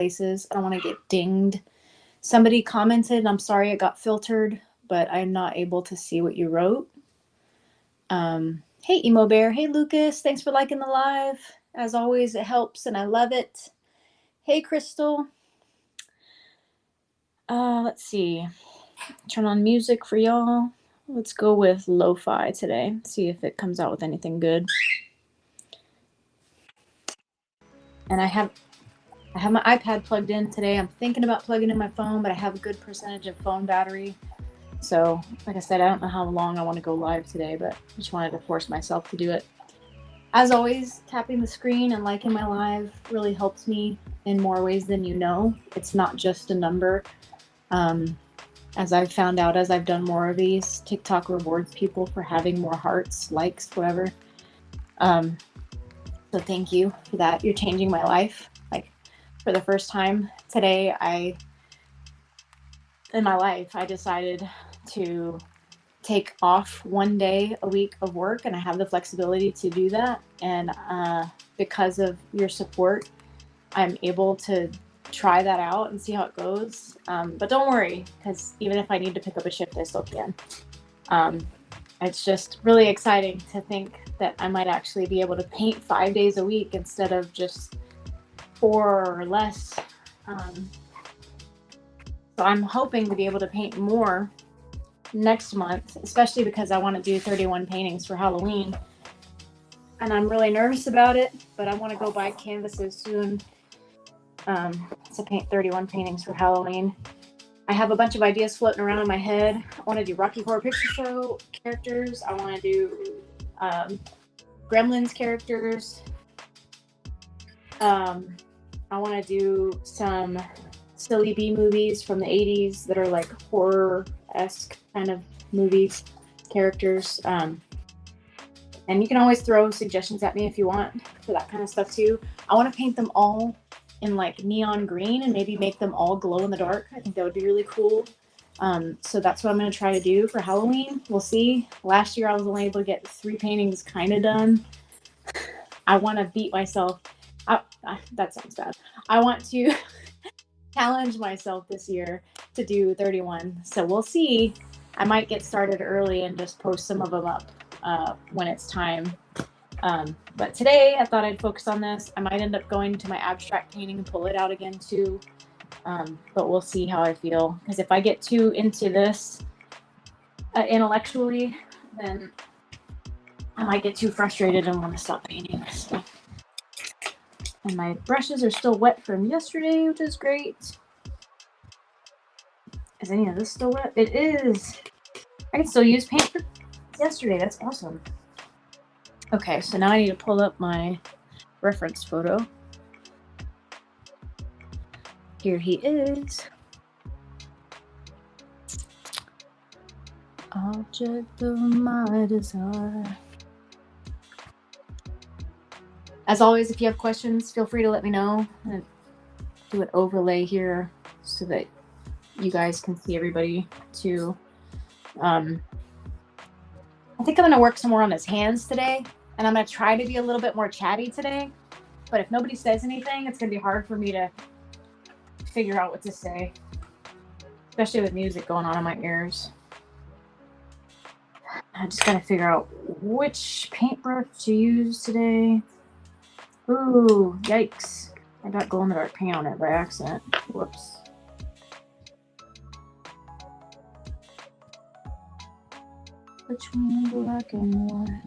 places. I don't want to get dinged. Somebody commented, I'm sorry it got filtered, but I'm not able to see what you wrote. Hey, Emo Bear. Hey, Lucas. Thanks for liking the live. As always, it helps and I love it. Hey, Crystal. Let's see. Turn on music for y'all. Let's go with lo-fi today. See if it comes out with anything good. And I have my iPad plugged in today. I'm thinking about plugging in my phone, but I have a good percentage of phone battery. So, like I said, I don't know how long I want to go live today, but I just wanted to force myself to do it. As always, tapping the screen and liking my live really helps me in more ways than you know. It's not just a number. As I've found out, as I've done more of these, TikTok rewards people for having more hearts, likes, whatever. So thank you for that. You're changing my life. Like, for the first time today, in my life, I decided to take off one day a week of work, and I have the flexibility to do that. And because of your support, I'm able to try that out and see how it goes. But don't worry, because even if I need to pick up a shift, I still can. It's just really exciting to think that I might actually be able to paint 5 days a week instead of just 4 or less. So I'm hoping to be able to paint more next month, especially because I want to do 31 paintings for Halloween. And I'm really nervous about it, but I want to go buy canvases soon to paint 31 paintings for Halloween. I have a bunch of ideas floating around in my head. I want to do Rocky Horror Picture Show characters. I want to do Gremlins characters. I want to do some silly B movies from the 80s that are like horror-esque kind of movies, characters. And you can always throw suggestions at me if you want for that kind of stuff too. I want to paint them all in like neon green and maybe make them all glow in the dark. I think that would be really cool. So that's what I'm going to try to do for Halloween. We'll see. Last year I was only able to get 3 paintings kind of done. I want to beat myself. That sounds bad. I want to challenge myself this year to do 31. So we'll see. I might get started early and just post some of them up when it's time. But today I thought I'd focus on this. I might end up going to my abstract painting and pull it out again too. But we'll see how I feel. Because if I get too into this intellectually, then I might get too frustrated and want to stop painting. So. And my brushes are still wet from yesterday, which is great. Is any of this still wet? It is. I can still use paint from yesterday. That's awesome. Okay, so now I need to pull up my reference photo. Here he is. Object of my desire. As always, if you have questions, feel free to let me know. I'm gonna do an overlay here so that you guys can see everybody too. I think I'm going to work some more on his hands today, and I'm going to try to be a little bit more chatty today. But if nobody says anything, it's going to be hard for me to figure out what to say, especially with music going on in my ears. I just got to figure out which paintbrush to use today. Ooh, yikes. I got glow-in-the-dark paint on it by accident. Whoops. Which one, black and white?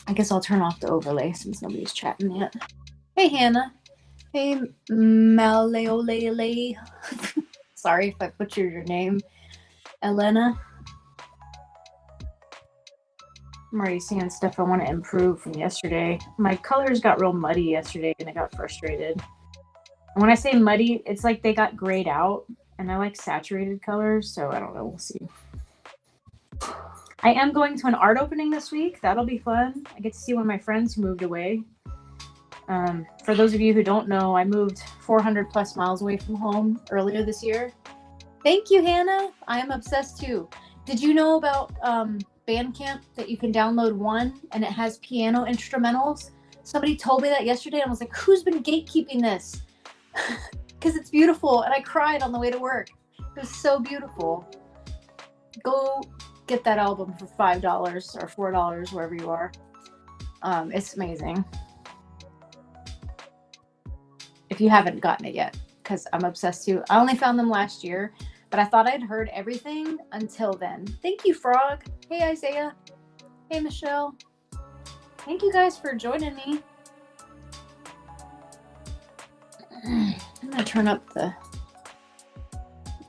I guess I'll turn off the overlay since nobody's chatting yet. Hey, Hannah. Hey, Maleolele. Sorry if I butchered your name. Elena. I'm already seeing stuff I want to improve from yesterday. My colors got real muddy yesterday and I got frustrated. And when I say muddy, it's like they got grayed out. And I like saturated colors, so I don't know. We'll see. I am going to an art opening this week. That'll be fun. I get to see one of my friends who moved away. For those of you who don't know, I moved 400 plus miles away from home earlier this year. Thank you, Hannah. I am obsessed too. Did you know about Bandcamp that you can download one and it has piano instrumentals? Somebody told me that yesterday, and I was like, who's been gatekeeping this? Because it's beautiful, and I cried on the way to work. It was so beautiful. Go get that album for $5 or $4, wherever you are. It's amazing. If you haven't gotten it yet, because I'm obsessed too. I only found them last year, but I thought I'd heard everything until then. Thank you, Frog. Hey, Isaiah. Hey, Michelle. Thank you guys for joining me. I'm going to turn up the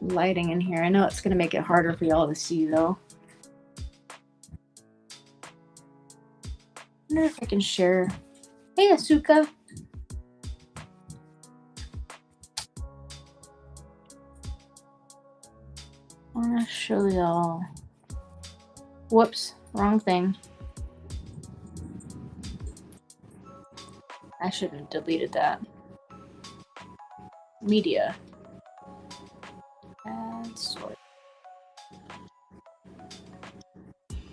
lighting in here. I know it's going to make it harder for y'all to see, though. I wonder if I can share. Hey, Asuka. I want to show y'all. Whoops, wrong thing. I should have deleted that. Media. Add sort.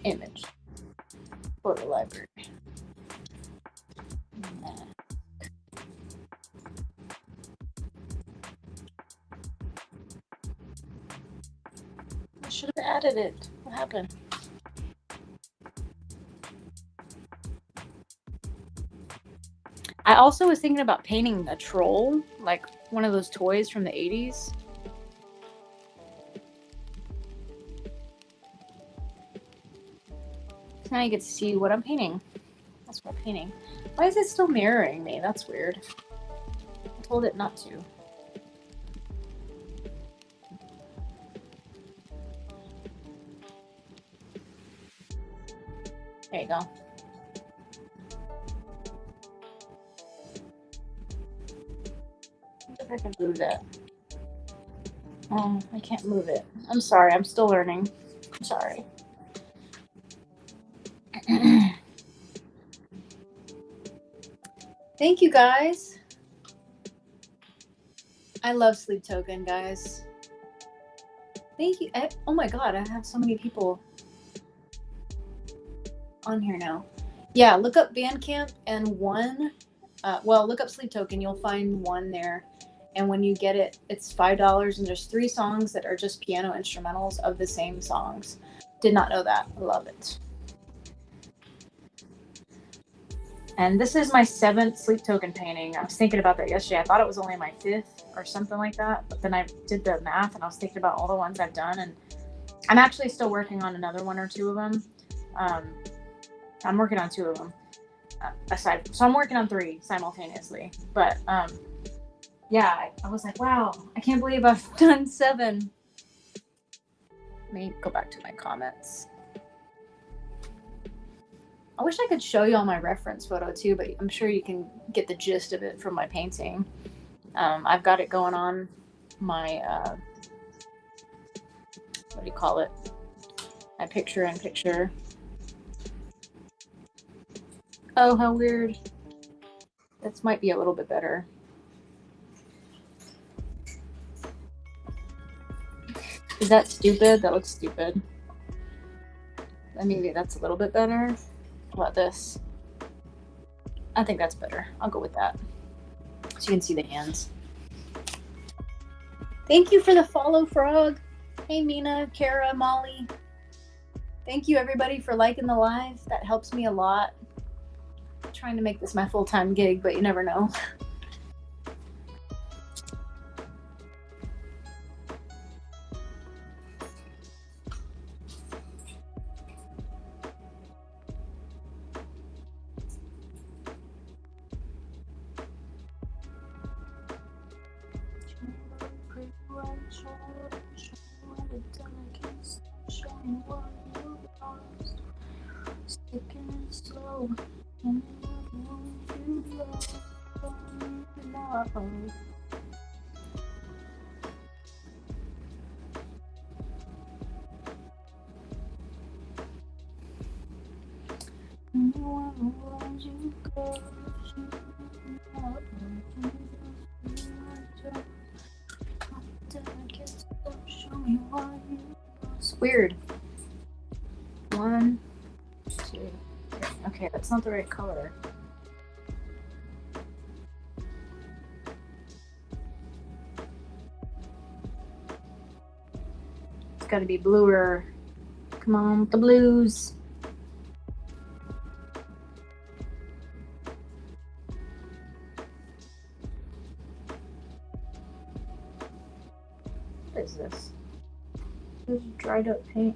Image. Photo library. I should have added it. What happened? I also was thinking about painting a troll, like one of those toys from the 80s. Now you get to see what I'm painting. That's what I'm painting. Why is it still mirroring me? That's weird. I told it not to. There you go. If I can move that. Oh, I can't move it. I'm sorry. I'm still learning. I'm sorry. Thank you, guys. I love Sleep Token, guys. Thank you. Oh my god, I have so many people on here now. Yeah, look up Bandcamp and one. Look up Sleep Token. You'll find one there. And when you get it, it's $5. And there's 3 songs that are just piano instrumentals of the same songs. Did not know that. Love it. And this is my 7th Sleep Token painting. I was thinking about that yesterday. I thought it was only my 5th or something like that. But then I did the math and I was thinking about all the ones I've done. And I'm actually still working on another 1 or 2 of them. I'm working on 2 of them. So I'm working on 3 simultaneously. But yeah, I was like, wow, I can't believe I've done 7. Let me go back to my comments. I wish I could show you all my reference photo too, but I'm sure you can get the gist of it from my painting. I've got it going on my, what do you call it? My picture-in-picture. Oh, how weird. This might be a little bit better. Is that stupid? That looks stupid. Maybe that's a little bit better. How about this? I think that's better. I'll go with that. So you can see the hands. Thank you for the follow, Frog. Hey, Mina, Kara, Molly. Thank you, everybody, for liking the live. That helps me a lot. I'm trying to make this my full-time gig, but you never know. It's weird. 1, 2, 3. Okay, that's not the right color. It's got to be bluer. Come on, the blues. What is this? This is dried up paint.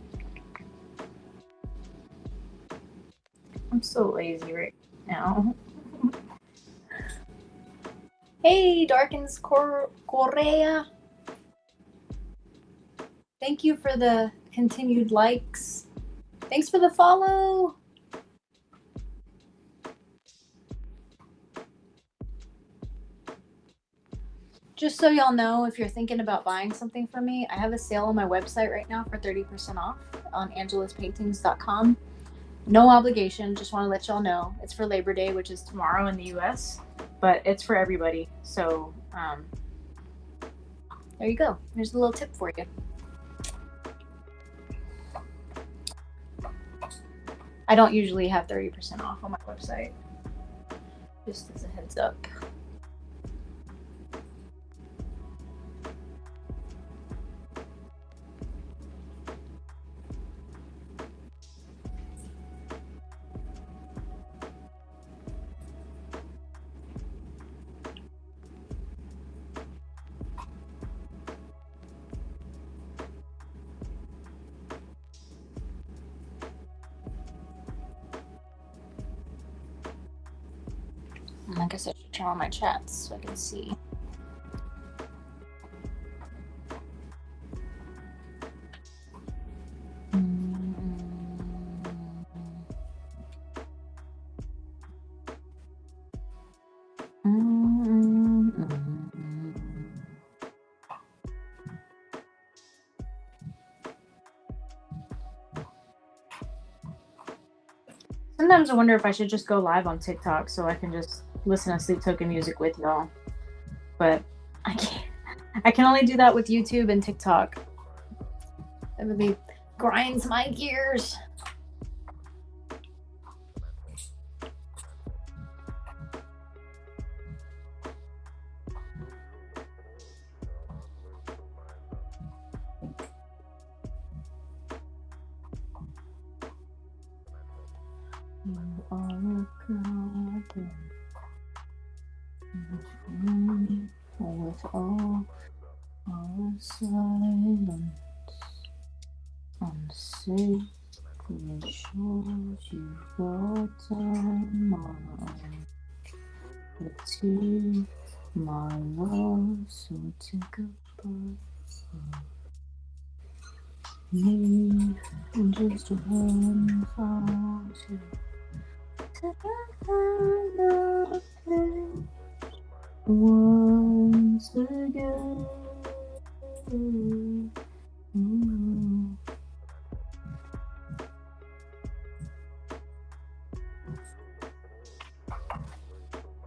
I'm so lazy right now. Hey, Darkens Correa. Thank you for the continued likes. Thanks for the follow. Just so y'all know, if you're thinking about buying something from me, I have a sale on my website right now for 30% off on angelaspaintings.com. No obligation, just want to let y'all know. It's for Labor Day, which is tomorrow in the US, but it's for everybody. So there you go. Here's a little tip for you. I don't usually have 30% off on my website, just as a heads up. I guess I should turn on my chats so I can see. Sometimes I wonder if I should just go live on TikTok so I can just listen to Sleep Token music with y'all. But I can't. I can only do that with YouTube and TikTok. That really grinds my gears. With all our silence, unsafe shows you got time on the teeth, my love, so take a breath. Me, just one thought to once again.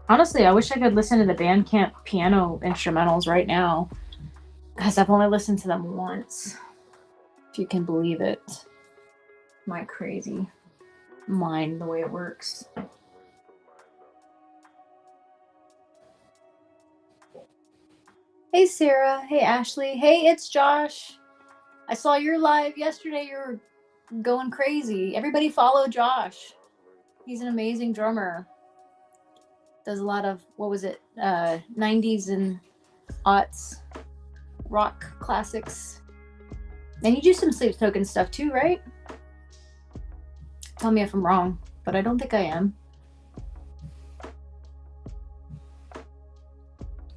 Honestly, I wish I could listen to the Bandcamp piano instrumentals right now, because I've only listened to them once. If you can believe it. My crazy mind, the way it works. Hey Sarah, hey Ashley, hey it's Josh. I saw your live yesterday. You were going crazy. Everybody follow Josh. He's an amazing drummer. Does a lot of, what was it, 90s and aughts rock classics. And you do some Sleep Token stuff too, right? Tell me if I'm wrong, but I don't think I am.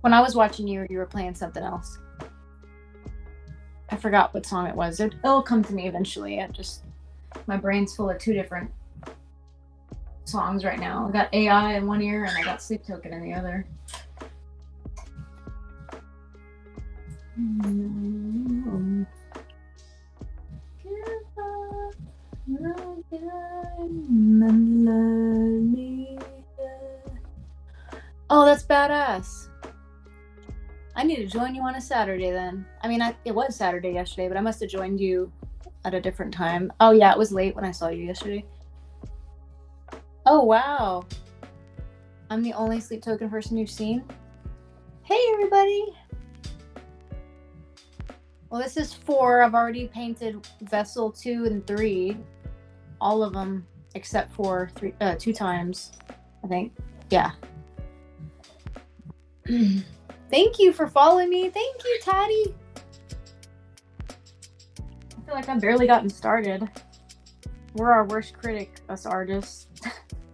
When I was watching you, you were playing something else. I forgot what song it was. It'll come to me eventually. My brain's full of two different songs right now. I got AI in one ear and I got Sleep Token in the other. Oh, that's badass. I need to join you on a Saturday then. I mean, it was Saturday yesterday, but I must have joined you at a different time. Oh yeah, it was late when I saw you yesterday. Oh wow. I'm the only Sleep Token person you've seen. Hey everybody. Well, this is 4. I've already painted vessel 2 and 3. All of them except for 2 times, I think. Yeah. Thank you for following me. Thank you, Taddy. I feel like I've barely gotten started. We're our worst critic, us artists.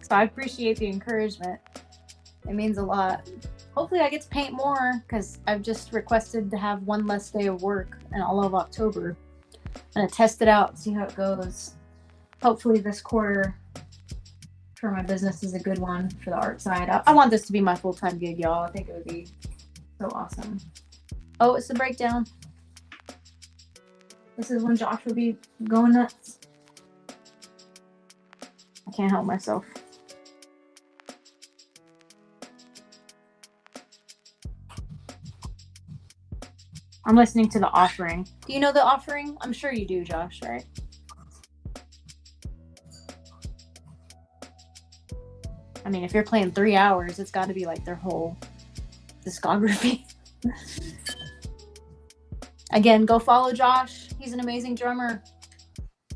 So I appreciate the encouragement. It means a lot. Hopefully I get to paint more because I've just requested to have one less day of work in all of October. I'm going to test it out, see how it goes. Hopefully this quarter for my business is a good one for the art side. I want this to be my full-time gig, y'all. I think it would be so awesome. Oh, it's the breakdown. This is when Josh will be going nuts. I can't help myself. I'm listening to The Offering. Do you know The Offering? I'm sure you do, Josh, right? I mean, if you're playing 3 hours, it's got to be like their whole discography. Again, go follow Josh. He's an amazing drummer.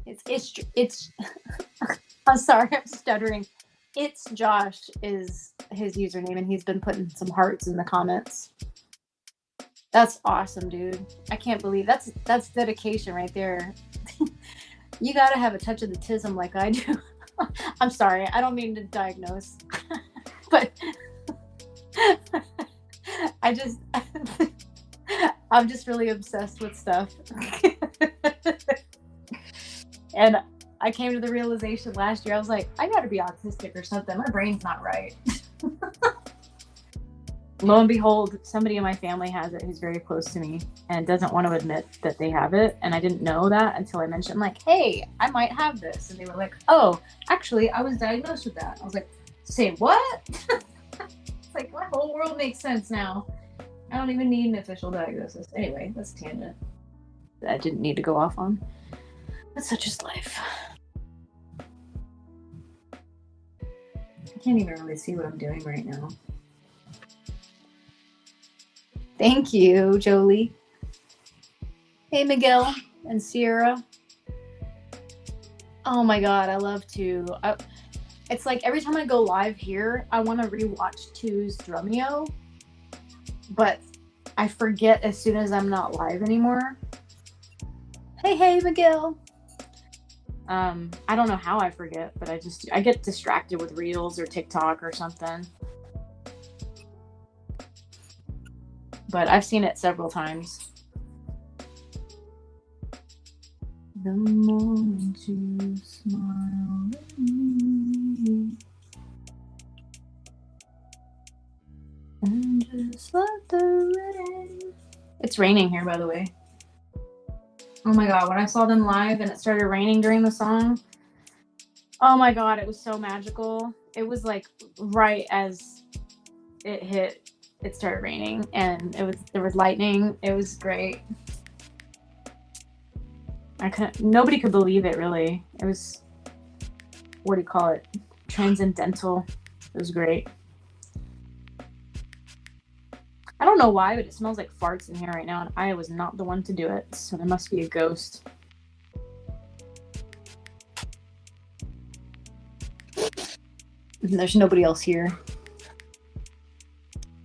It's I'm sorry, I'm stuttering. It's Josh is his username, and he's been putting some hearts in the comments. That's awesome, dude. I can't believe that's dedication right there. You gotta have a touch of the tism like I do. I'm sorry, I don't mean to diagnose, but I'm just really obsessed with stuff. And I came to the realization last year, I was like, I gotta be autistic or something. My brain's not right. Lo and behold, somebody in my family has it who's very close to me and doesn't want to admit that they have it. And I didn't know that until I mentioned, like, hey, I might have this. And they were like, oh, actually, I was diagnosed with that. I was like, say what? It's like, my whole world makes sense now. I don't even need an official diagnosis. Anyway, that's a tangent that I didn't need to go off on. That's such is life. I can't even really see what I'm doing right now. Thank you, Jolie. Hey, Miguel and Sierra. Oh my God, I love to. It's like every time I go live here, I want to rewatch 2's Drumeo, but I forget as soon as I'm not live anymore. Hey, Miguel. I don't know how I forget, but I get distracted with Reels or TikTok or something. But I've seen it several times. The moment you smile at me, and just let the rain. It's raining here, by the way. Oh my God, when I saw them live and it started raining during the song, oh my God, it was so magical. It was like right as it hit, it started raining, and there was lightning. It was great. Nobody could believe it, really. It was, what do you call it? Transcendental. It was great. I don't know why, but it smells like farts in here right now, and I was not the one to do it, so there must be a ghost. There's nobody else here.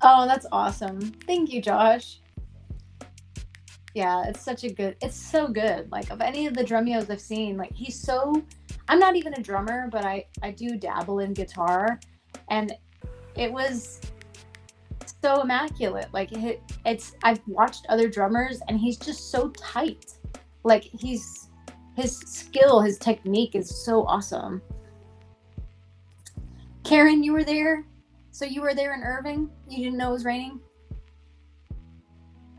Oh, that's awesome. Thank you, Josh. Yeah, it's so good. Like, of any of the Drumeos I've seen, like, I'm not even a drummer, but I do dabble in guitar, and it was so immaculate. Like, I've watched other drummers, and he's just so tight. Like, his skill, his technique is so awesome. Karen, you were there? So you were there in Irving? You didn't know it was raining?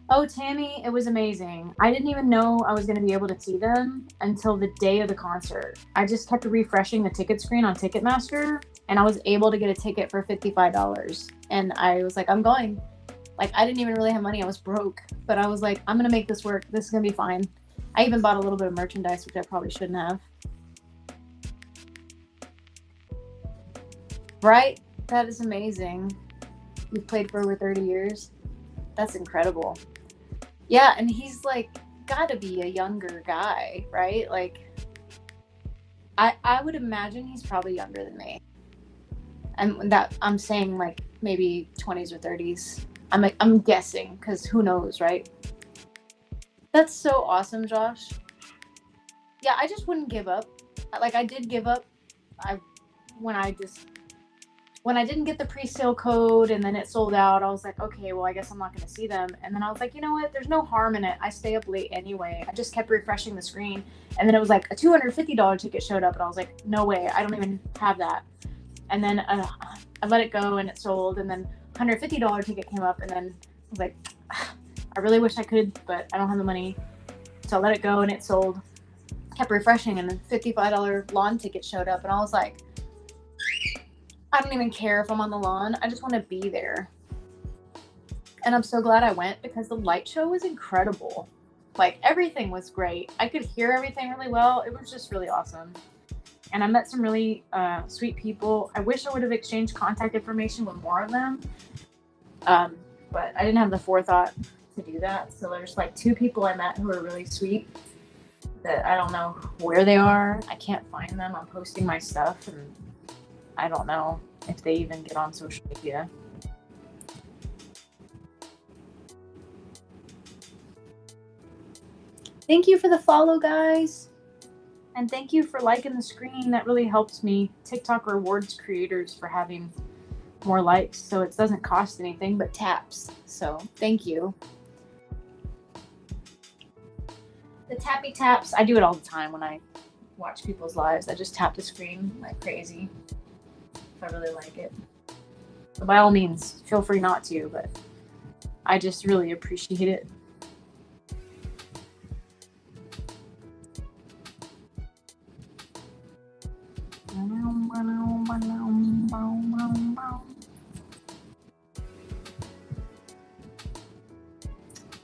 Oh, Tammy, it was amazing. I didn't even know I was going to be able to see them until the day of the concert. I just kept refreshing the ticket screen on Ticketmaster, and I was able to get a ticket for $55. And I was like, I'm going. Like, I didn't even really have money. I was broke. But I was like, I'm going to make this work. This is going to be fine. I even bought a little bit of merchandise, which I probably shouldn't have. Right? That is amazing. You've played for over 30 years. That's incredible. Yeah, and he's like, gotta be a younger guy, right? Like, I would imagine he's probably younger than me. And that I'm saying like maybe 20s or 30s. I'm guessing because who knows, right? That's so awesome, Josh. Yeah, I just wouldn't give up. Like I did give up. I when I just when I didn't get the pre-sale code and then it sold out, I was like, okay, well, I guess I'm not going to see them. And then I was like, you know what? There's no harm in it. I stay up late anyway. I just kept refreshing the screen. And then it was like a $250 ticket showed up. And I was like, no way. I don't even have that. And then I let it go and it sold. And then $150 ticket came up. And then I was like, I really wish I could, but I don't have the money. So I let it go and it sold. Kept refreshing. And then $55 lawn ticket showed up. And I was like, I don't even care if I'm on the lawn. I just want to be there. And I'm so glad I went because the light show was incredible. Like everything was great. I could hear everything really well. It was just really awesome. And I met some really sweet people. I wish I would have exchanged contact information with more of them. But I didn't have the forethought to do that. So there's like 2 people I met who were really sweet that I don't know where they are. I can't find them. I'm posting my stuff and I don't know if they even get on social media. Thank you for the follow, guys. And thank you for liking the screen. That really helps me. TikTok rewards creators for having more likes, so it doesn't cost anything but taps. So thank you. The tappy taps, I do it all the time when I watch people's lives. I just tap the screen like crazy. I really like it. So by all means, feel free not to, but I just really appreciate it.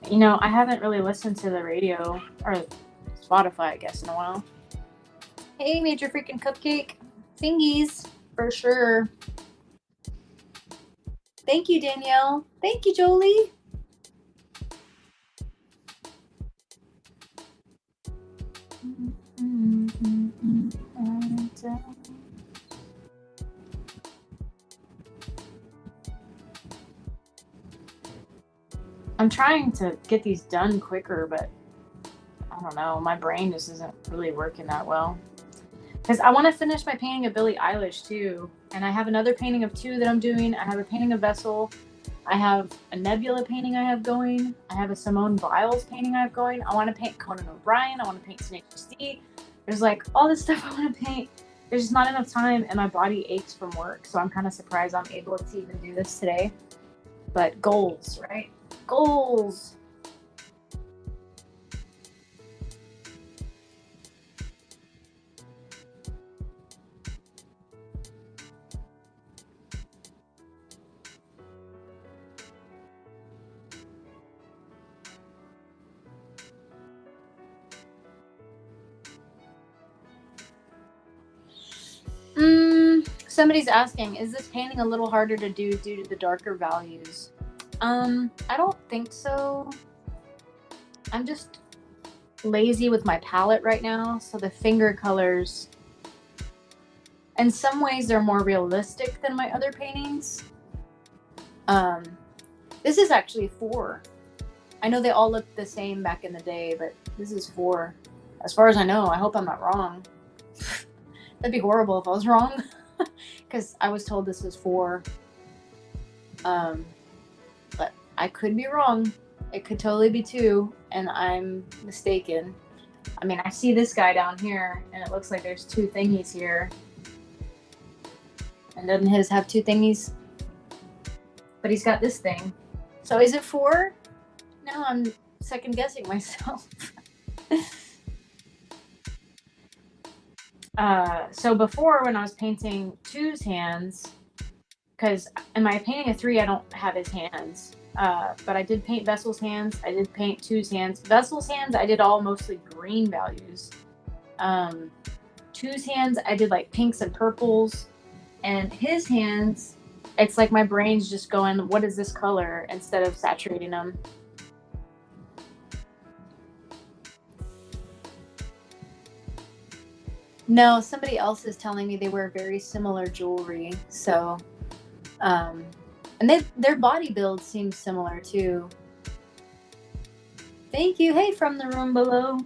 You know, I haven't really listened to the radio or Spotify, I guess, in a while. Hey, Major Freaking Cupcake. Fingies. For sure. Thank you, Danielle. Thank you, Jolie. I'm trying to get these done quicker, but I don't know. My brain just isn't really working that well. Because I want to finish my painting of Billie Eilish too. And I have another painting of 2 that I'm doing. I have a painting of Vessel. I have a Nebula painting I have going. I have a Simone Biles painting I have going. I want to paint Conan O'Brien. I want to paint Tenacious D. There's like all this stuff I want to paint. There's just not enough time and my body aches from work. So I'm kind of surprised I'm able to even do this today. But goals, right? Goals. Somebody's asking, is this painting a little harder to do due to the darker values? I don't think so. I'm just lazy with my palette right now, so the finger colors, in some ways, they're more realistic than my other paintings. This is actually 4. I know they all looked the same back in the day, but this is 4. As far as I know, I hope I'm not wrong. That'd be horrible if I was wrong, because I was told this was 4. But I could be wrong. It could totally be 2, and I'm mistaken. I mean, I see this guy down here, and it looks like there's 2 thingies here. And doesn't his have 2 thingies? But he's got this thing. So is it 4? No, I'm second guessing myself. So before, when I was painting 2's hands, because in my painting of 3, I don't have his hands. But I did paint Vessel's hands. I did paint 2's hands. Vessel's hands, I did all mostly green values. 2's hands, I did like pinks and purples. And his hands, it's like my brain's just going, what is this color? Instead of saturating them. No, somebody else is telling me they wear very similar jewelry. So, and their body build seems similar too. Thank you. Hey, from the room below.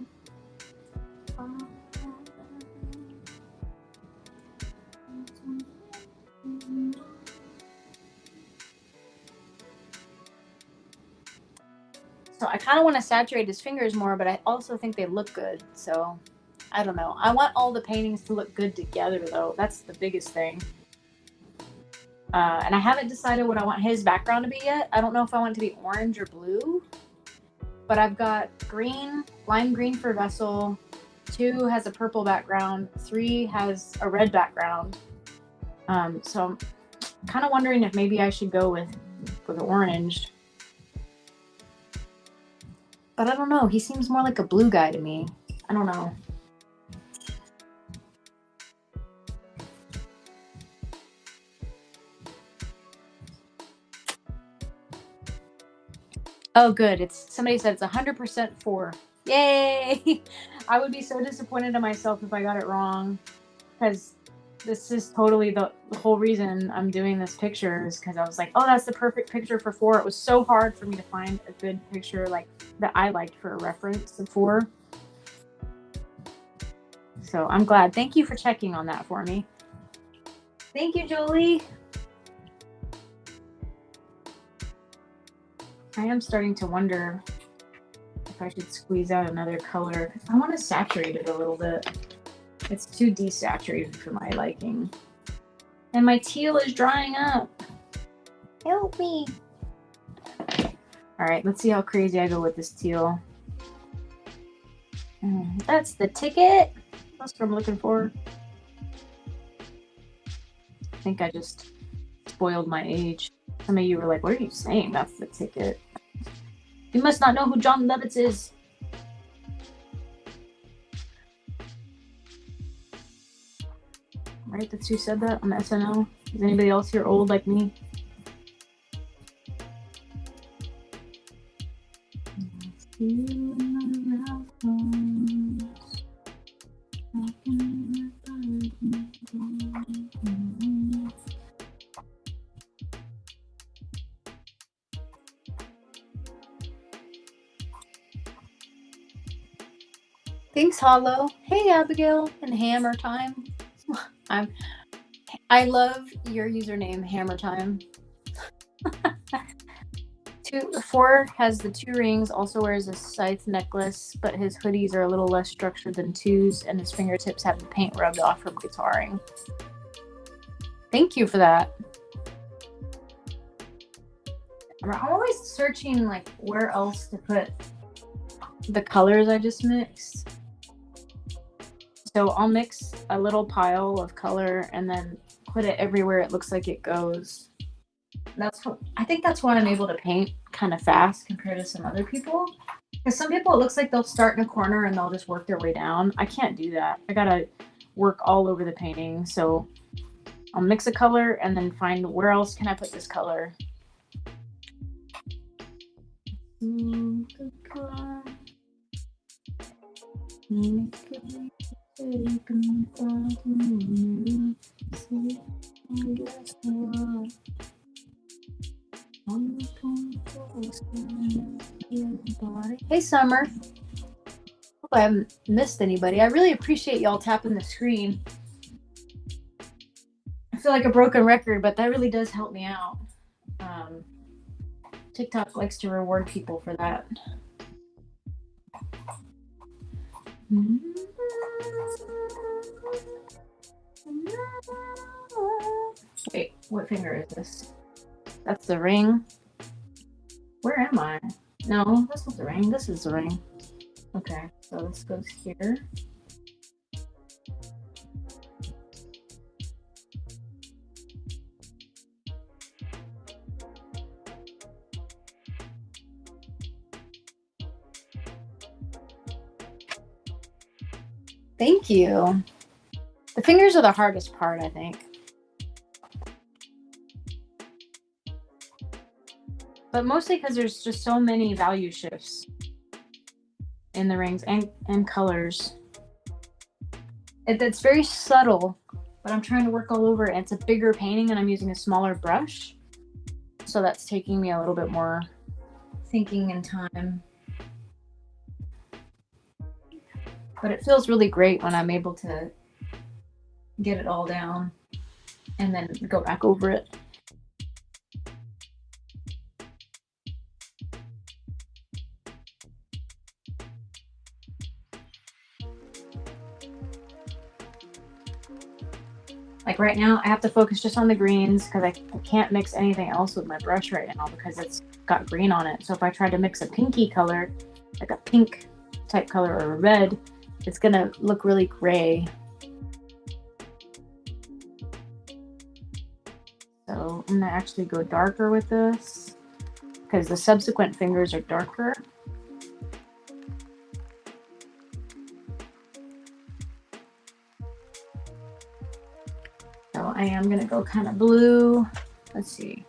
So I kind of want to saturate his fingers more, but I also think they look good. So I don't know. I want all the paintings to look good together, though. That's the biggest thing. And I haven't decided what I want his background to be yet. I don't know if I want it to be orange or blue. But I've got green, lime green for vessel. 2 has a purple background. 3 has a red background. So I'm kind of wondering if maybe I should go with orange. But I don't know. He seems more like a blue guy to me. I don't know. Oh, good. Somebody said it's 100% 4. Yay! I would be so disappointed in myself if I got it wrong, because this is totally the whole reason I'm doing this picture is because I was like, oh, that's the perfect picture for 4. It was so hard for me to find a good picture like that I liked for a reference of 4. So I'm glad. Thank you for checking on that for me. Thank you, Jolie. I am starting to wonder if I should squeeze out another color. I want to saturate it a little bit. It's too desaturated for my liking. And my teal is drying up. Help me. All right, let's see how crazy I go with this teal. That's the ticket. That's what I'm looking for. I think I just spoiled my age. Some of you were like, what are you saying? That's the ticket. You must not know who John Lovitz is. Right? That's who said that on the SNL. Is anybody else here old like me? Thanks, Hollow. Hey, Abigail and Hammer Time. I love your username, Hammer Time. 4 has the 2 rings, also wears a scythe necklace, but his hoodies are a little less structured than 2's, and his fingertips have the paint rubbed off from guitaring. Thank you for that. I'm always searching like where else to put the colors I just mixed. So I'll mix a little pile of color and then put it everywhere it looks like it goes. I think that's why I'm able to paint kind of fast compared to some other people. Because some people, it looks like they'll start in a corner and they'll just work their way down. I can't do that. I gotta work all over the painting. So I'll mix a color and then find where else can I put this color. Hey, Summer. Hope I haven't missed anybody. I really appreciate y'all tapping the screen. I feel like a broken record, but that really does help me out. TikTok likes to reward people for that. Wait, what finger is this? That's the ring. Where am I? No, that's not the ring. This is the ring. Okay, so this goes here. Thank you. The fingers are the hardest part, I think. But mostly because there's just so many value shifts in the rings and colors. It's very subtle, but I'm trying to work all over it. And it's a bigger painting and I'm using a smaller brush. So that's taking me a little bit more thinking and time. But it feels really great when I'm able to get it all down and then go back over it. Like right now, I have to focus just on the greens because I can't mix anything else with my brush right now because it's got green on it. So if I try to mix a pinky color, like a pink type color or a red, it's gonna look really gray. So I'm gonna actually go darker with this because the subsequent fingers are darker. So I am gonna go kind of blue. Let's see.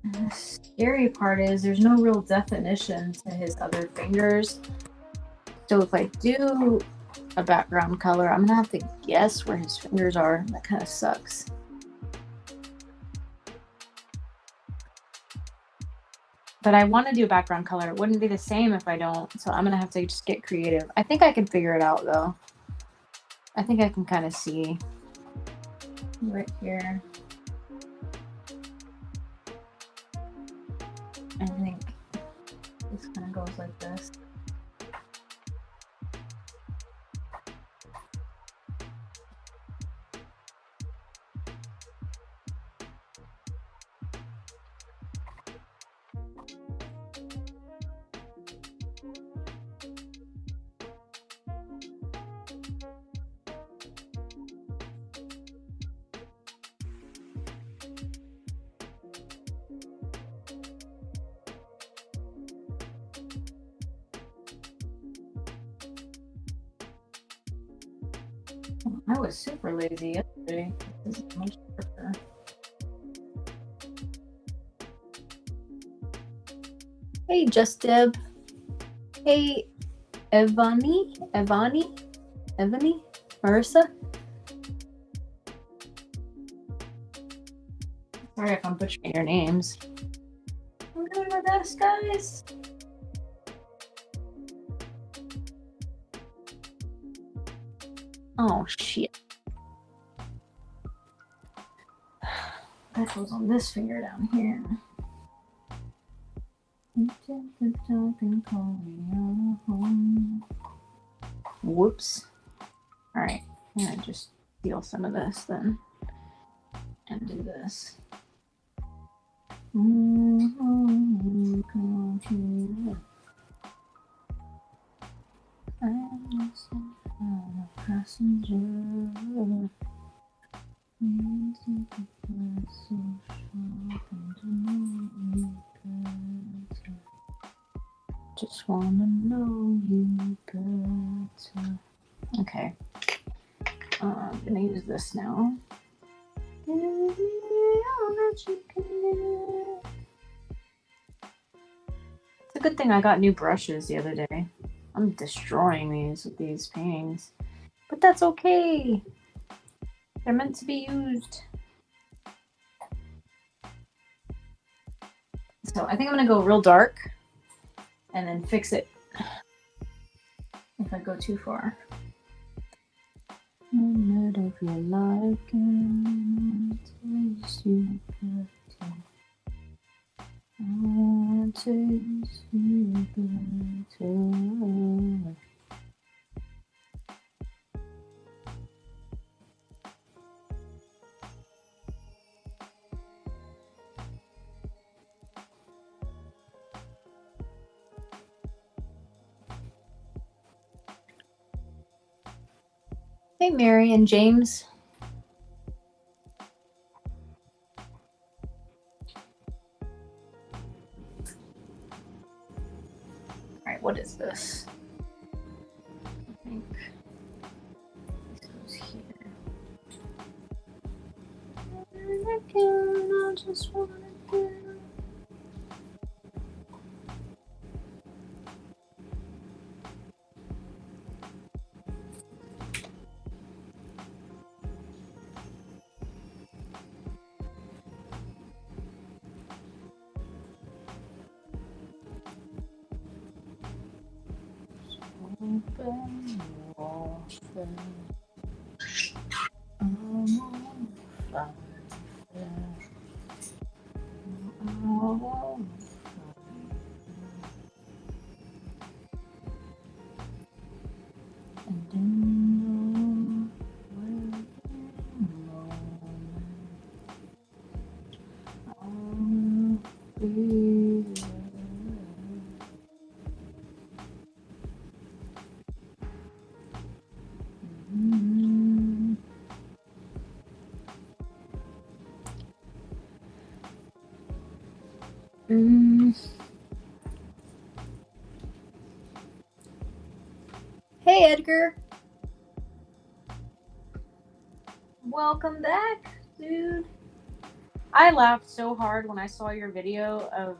And the scary part is there's no real definition to his other fingers. So if I do a background color, I'm gonna have to guess where his fingers are. That kind of sucks. But I want to do a background color. It wouldn't be the same if I don't. So I'm gonna have to just get creative. I think I can figure it out though. I think I can kind of see right here. I think this kind of goes like this. I was super lazy yesterday. This is much quicker. Hey, Just Deb. Hey, Evani, Marissa. Sorry if I'm butchering your names. I'm doing my best, guys. Oh, shit. That goes on this finger down here. Whoops. Alright, I'm gonna just steal some of this then and do this. I'm a passenger. Just wanna know you better. Okay. I'm gonna use this now. It's a good thing I got new brushes the other day. I'm destroying these with these paintings. But that's okay. They're meant to be used. So I think I'm gonna go real dark and then fix it if I go too far. I'm not of your liking, taste you better. I taste you better. Hey, Mary and James. All right, what is this? I think this goes here. just wanna do. Open ocean. I'm on fire. I'm on fire. And in the waking moment, I'll be there. Hey, Edgar. Welcome back, dude. I laughed so hard when I saw your video of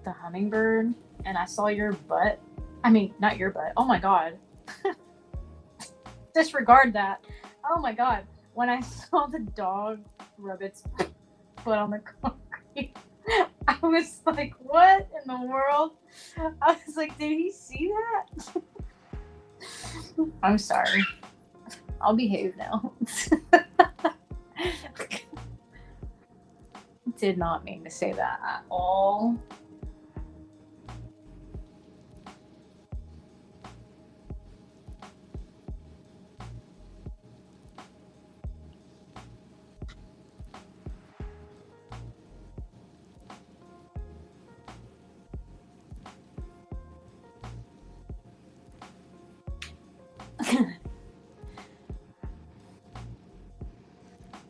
the hummingbird and I saw your butt. I mean, not your butt. Oh my god. Disregard that. Oh my god. When I saw the dog rub its foot on the concrete, I was like, what in the world? I was like, did he see that? I'm sorry. I'll behave now. Did not mean to say that at all.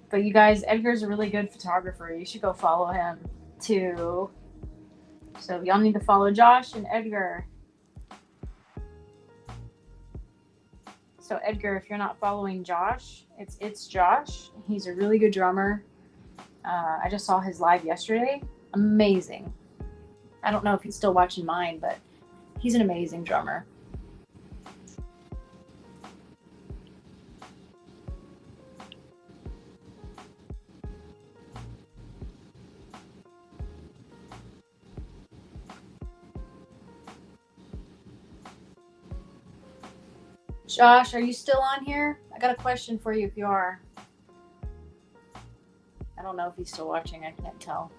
But you guys, Edgar's a really good photographer. You should go follow him too. So y'all need to follow Josh and Edgar. So Edgar, if you're not following Josh, it's Josh. He's a really good drummer. I just saw his live yesterday. Amazing. I don't know if he's still watching mine, but he's an amazing drummer. Josh, are you still on here? I got a question for you if you are. I don't know if he's still watching. I can't tell.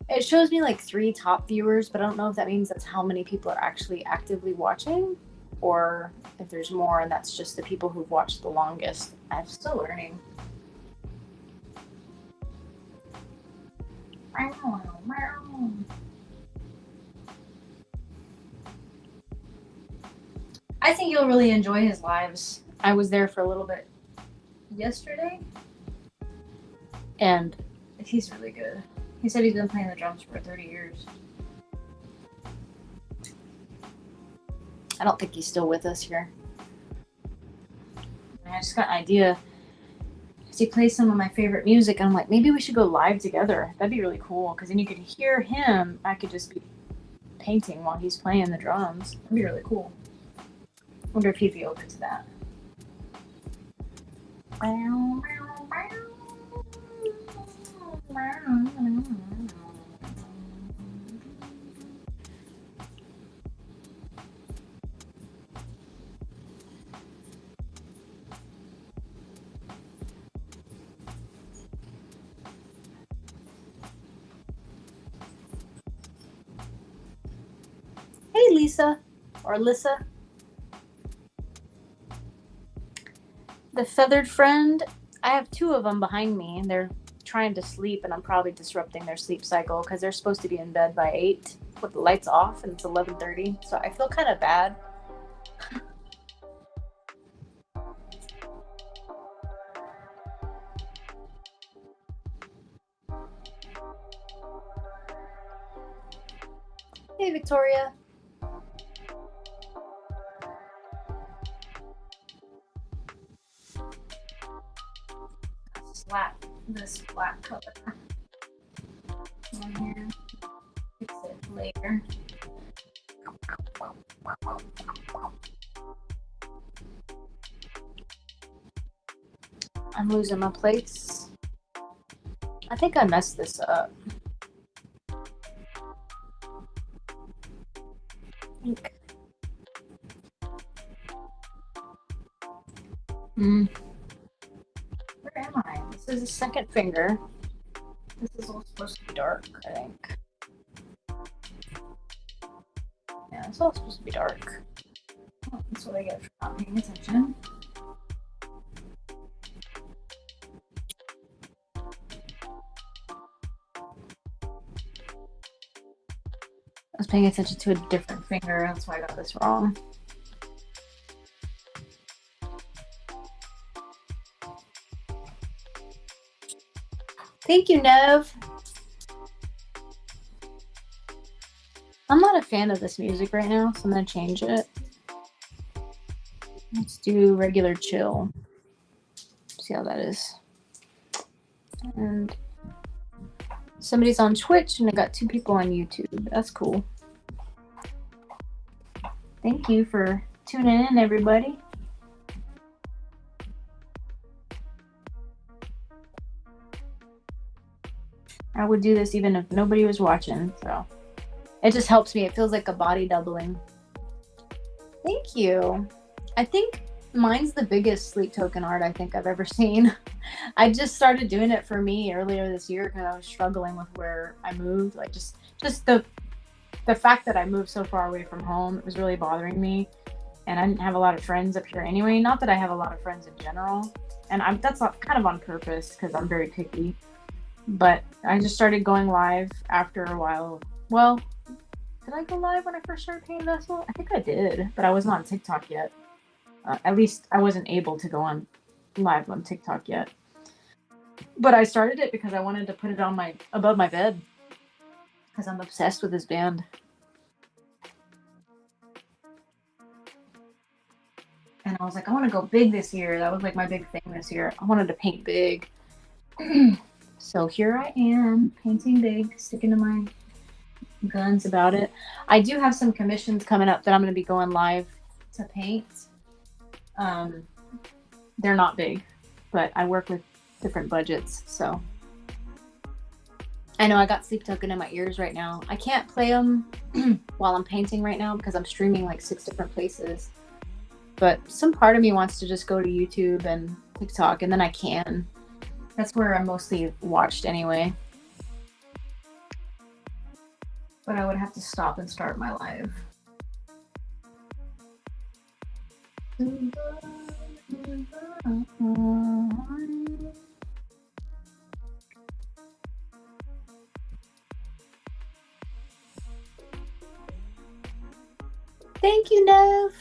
It shows me like 3 top viewers, but I don't know if that means that's how many people are actually actively watching or if there's more and that's just the people who've watched the longest. I'm still learning. I think you'll really enjoy his lives. I was there for a little bit yesterday, and he's really good. He said he's been playing the drums for 30 years. I don't think he's still with us here. I just got an idea. He plays some of my favorite music, and I'm like, maybe we should go live together. That'd be really cool, because then you could hear him. I could just be painting while he's playing the drums. That'd be really cool. Wonder if he'd be open to that. Hey, Lisa, or Lissa. The feathered friend, I have 2 of them behind me, and they're trying to sleep, and I'm probably disrupting their sleep cycle because they're supposed to be in bed by 8 with the lights off, and it's 11:30, so I feel kind of bad. Hey, Victoria. Slap this black color. on here. Fix it later. I'm losing my place. I think I messed this up. Where am I? This is the second finger. This is all supposed to be dark, I think. Yeah, it's all supposed to be dark. Oh, that's what I get for not paying attention. I was paying attention to a different finger, that's why I got this wrong. Thank you, Nev. I'm not a fan of this music right now, so I'm going to change it. Let's do regular chill. See how that is. And somebody's on Twitch, and I got 2 people on YouTube. That's cool. Thank you for tuning in, everybody. I would do this even if nobody was watching, so it just helps me. It feels like a body doubling. Thank you. I think mine's the biggest sleep token art I think I've ever seen. I just started doing it for me earlier this year because I was struggling with where I moved. Like just the fact that I moved so far away from home, it was really bothering me. And I didn't have a lot of friends up here anyway. Not that I have a lot of friends in general. And that's kind of on purpose because I'm very picky. But I just started going live after a while. Well, did I go live when I first started Pain Vessel? I think I did, but I wasn't on TikTok yet. At least I wasn't able to go on live on TikTok yet. But I started it because I wanted to put it on above my bed because I'm obsessed with this band. And I was like, I want to go big this year. That was like my big thing this year. I wanted to paint big. So here I am, painting big, sticking to my guns about it. I do have some commissions coming up that I'm going to be going live to paint. They're not big, but I work with different budgets, so. I know I got sleep token in my ears right now. I can't play them while I'm painting right now because I'm streaming like 6 different places. But some part of me wants to just go to YouTube and TikTok, and then I can. That's where I'm mostly watched anyway. But I would have to stop and start my live. Thank you, Nev.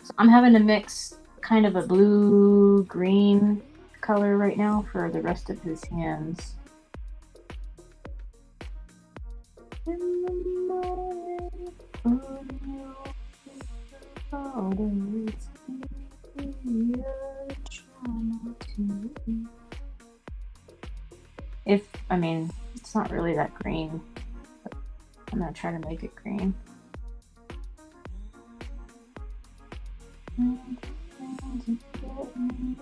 So I'm having to mix kind of a blue-green color right now for the rest of his hands. It's not really that green, but I'm gonna try to make it green.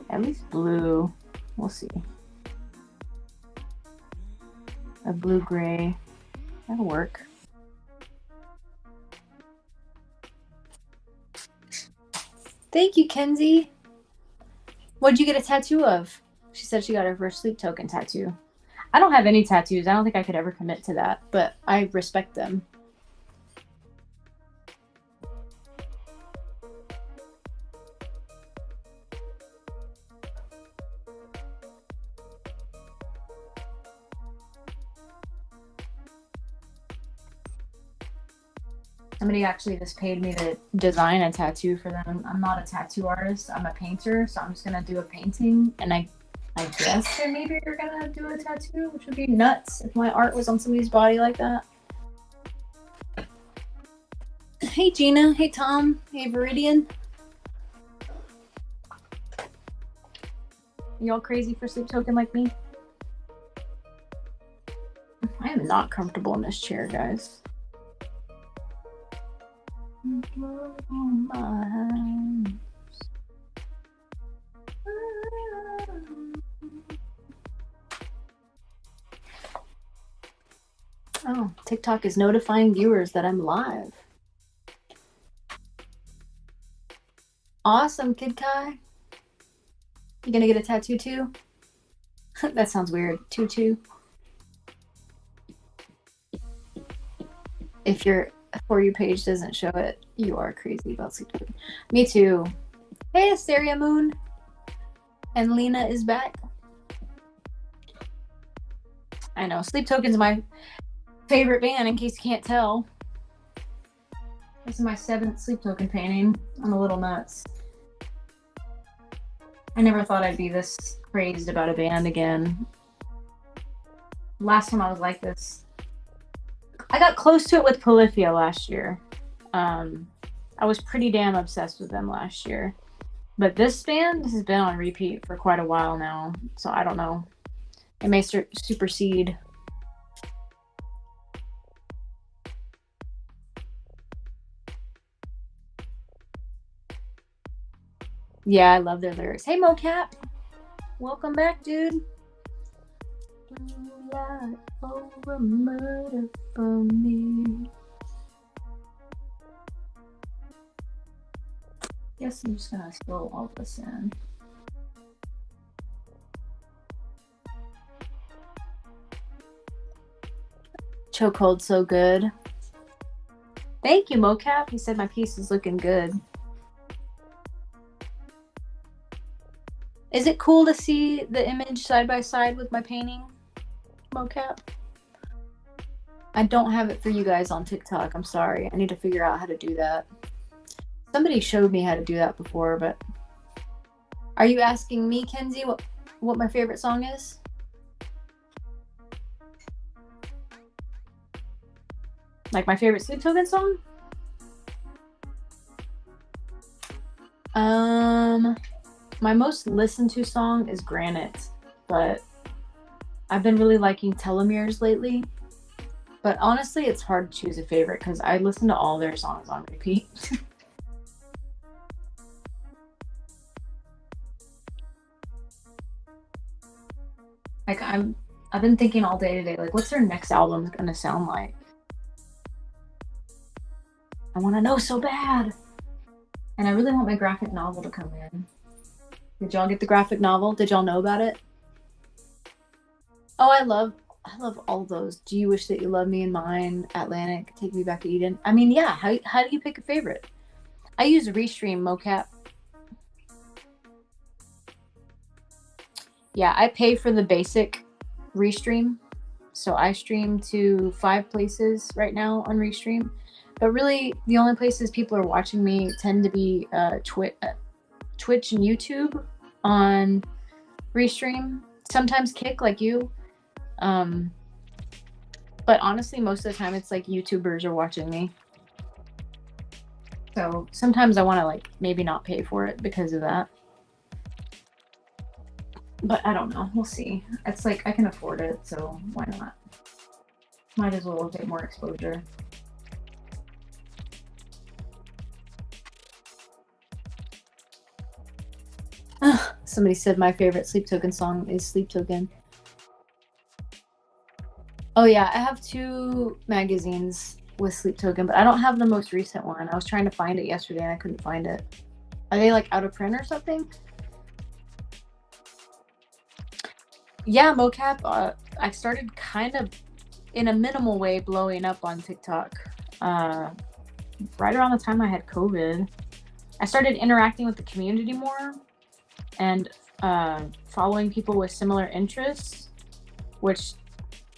At least blue. We'll see. A blue-gray. That'll work. Thank you, Kenzie. What'd you get a tattoo of? She said she got her first sleep token tattoo. I don't have any tattoos. I don't think I could ever commit to that, but I respect them. Somebody actually just paid me to design a tattoo for them. I'm not a tattoo artist. I'm a painter, so I'm just gonna do a painting, and I guess that maybe you're gonna do a tattoo, which would be nuts if my art was on somebody's body like that. Hey Gina, hey Tom, hey Viridian. Y'all crazy for Sleep Token like me? I am not comfortable in this chair, guys. Oh, TikTok is notifying viewers that I'm live. Awesome, Kid Kai. You gonna get a tattoo too? That sounds weird. Tutu. If your For You page doesn't show it, you are crazy about Sleep Token. Me too. Hey, Asteria Moon. And Lena is back. I know. Sleep Token's my favorite band, in case you can't tell. This is my 7th Sleep Token painting. I'm a little nuts. I never thought I'd be this crazed about a band again. Last time I was like this, I got close to it with Polyphia last year. I was pretty damn obsessed with them last year. But this band has been on repeat for quite a while now, so I don't know. It may supersede. Yeah, I love their lyrics. Hey, Mocap. Welcome back, dude. Over murder from me. Guess I'm just gonna scroll all this in. Chokehold so good. Thank you, Mocap. He said my piece is looking good. Is it cool to see the image side by side with my painting, Mocap? I don't have it for you guys on TikTok. I'm sorry. I need to figure out how to do that. Somebody showed me how to do that before, but... Are you asking me, Kenzie, what my favorite song is? Like my favorite Sleep Token song? My most listened to song is Granite, but I've been really liking Telomeres lately. But honestly, it's hard to choose a favorite because I listen to all their songs on repeat. Like I've been thinking all day today, like what's their next album gonna sound like? I want to know so bad. And I really want my graphic novel to come in. Did y'all get the graphic novel? Did y'all know about it? Oh, I love all those. Do You Wish That You Loved Me and Mine, Atlantic, Take Me Back to Eden. I mean, yeah, how do you pick a favorite? I use Restream, Mocap. Yeah, I pay for the basic Restream. So I stream to 5 places right now on Restream. But really, the only places people are watching me tend to be Twitch and YouTube on Restream. Sometimes Kick, like you. But honestly, most of the time, it's like YouTubers are watching me. So sometimes I want to like maybe not pay for it because of that. But I don't know. We'll see. It's like I can afford it, so why not? Might as well get more exposure. Somebody said my favorite Sleep Token song is Sleep Token. Oh yeah, I have 2 magazines with Sleep Token, but I don't have the most recent one. I was trying to find it yesterday and I couldn't find it. Are they like out of print or something? Yeah, Mocap. I started kind of in a minimal way blowing up on TikTok right around the time I had COVID. I started interacting with the community more and following people with similar interests, which,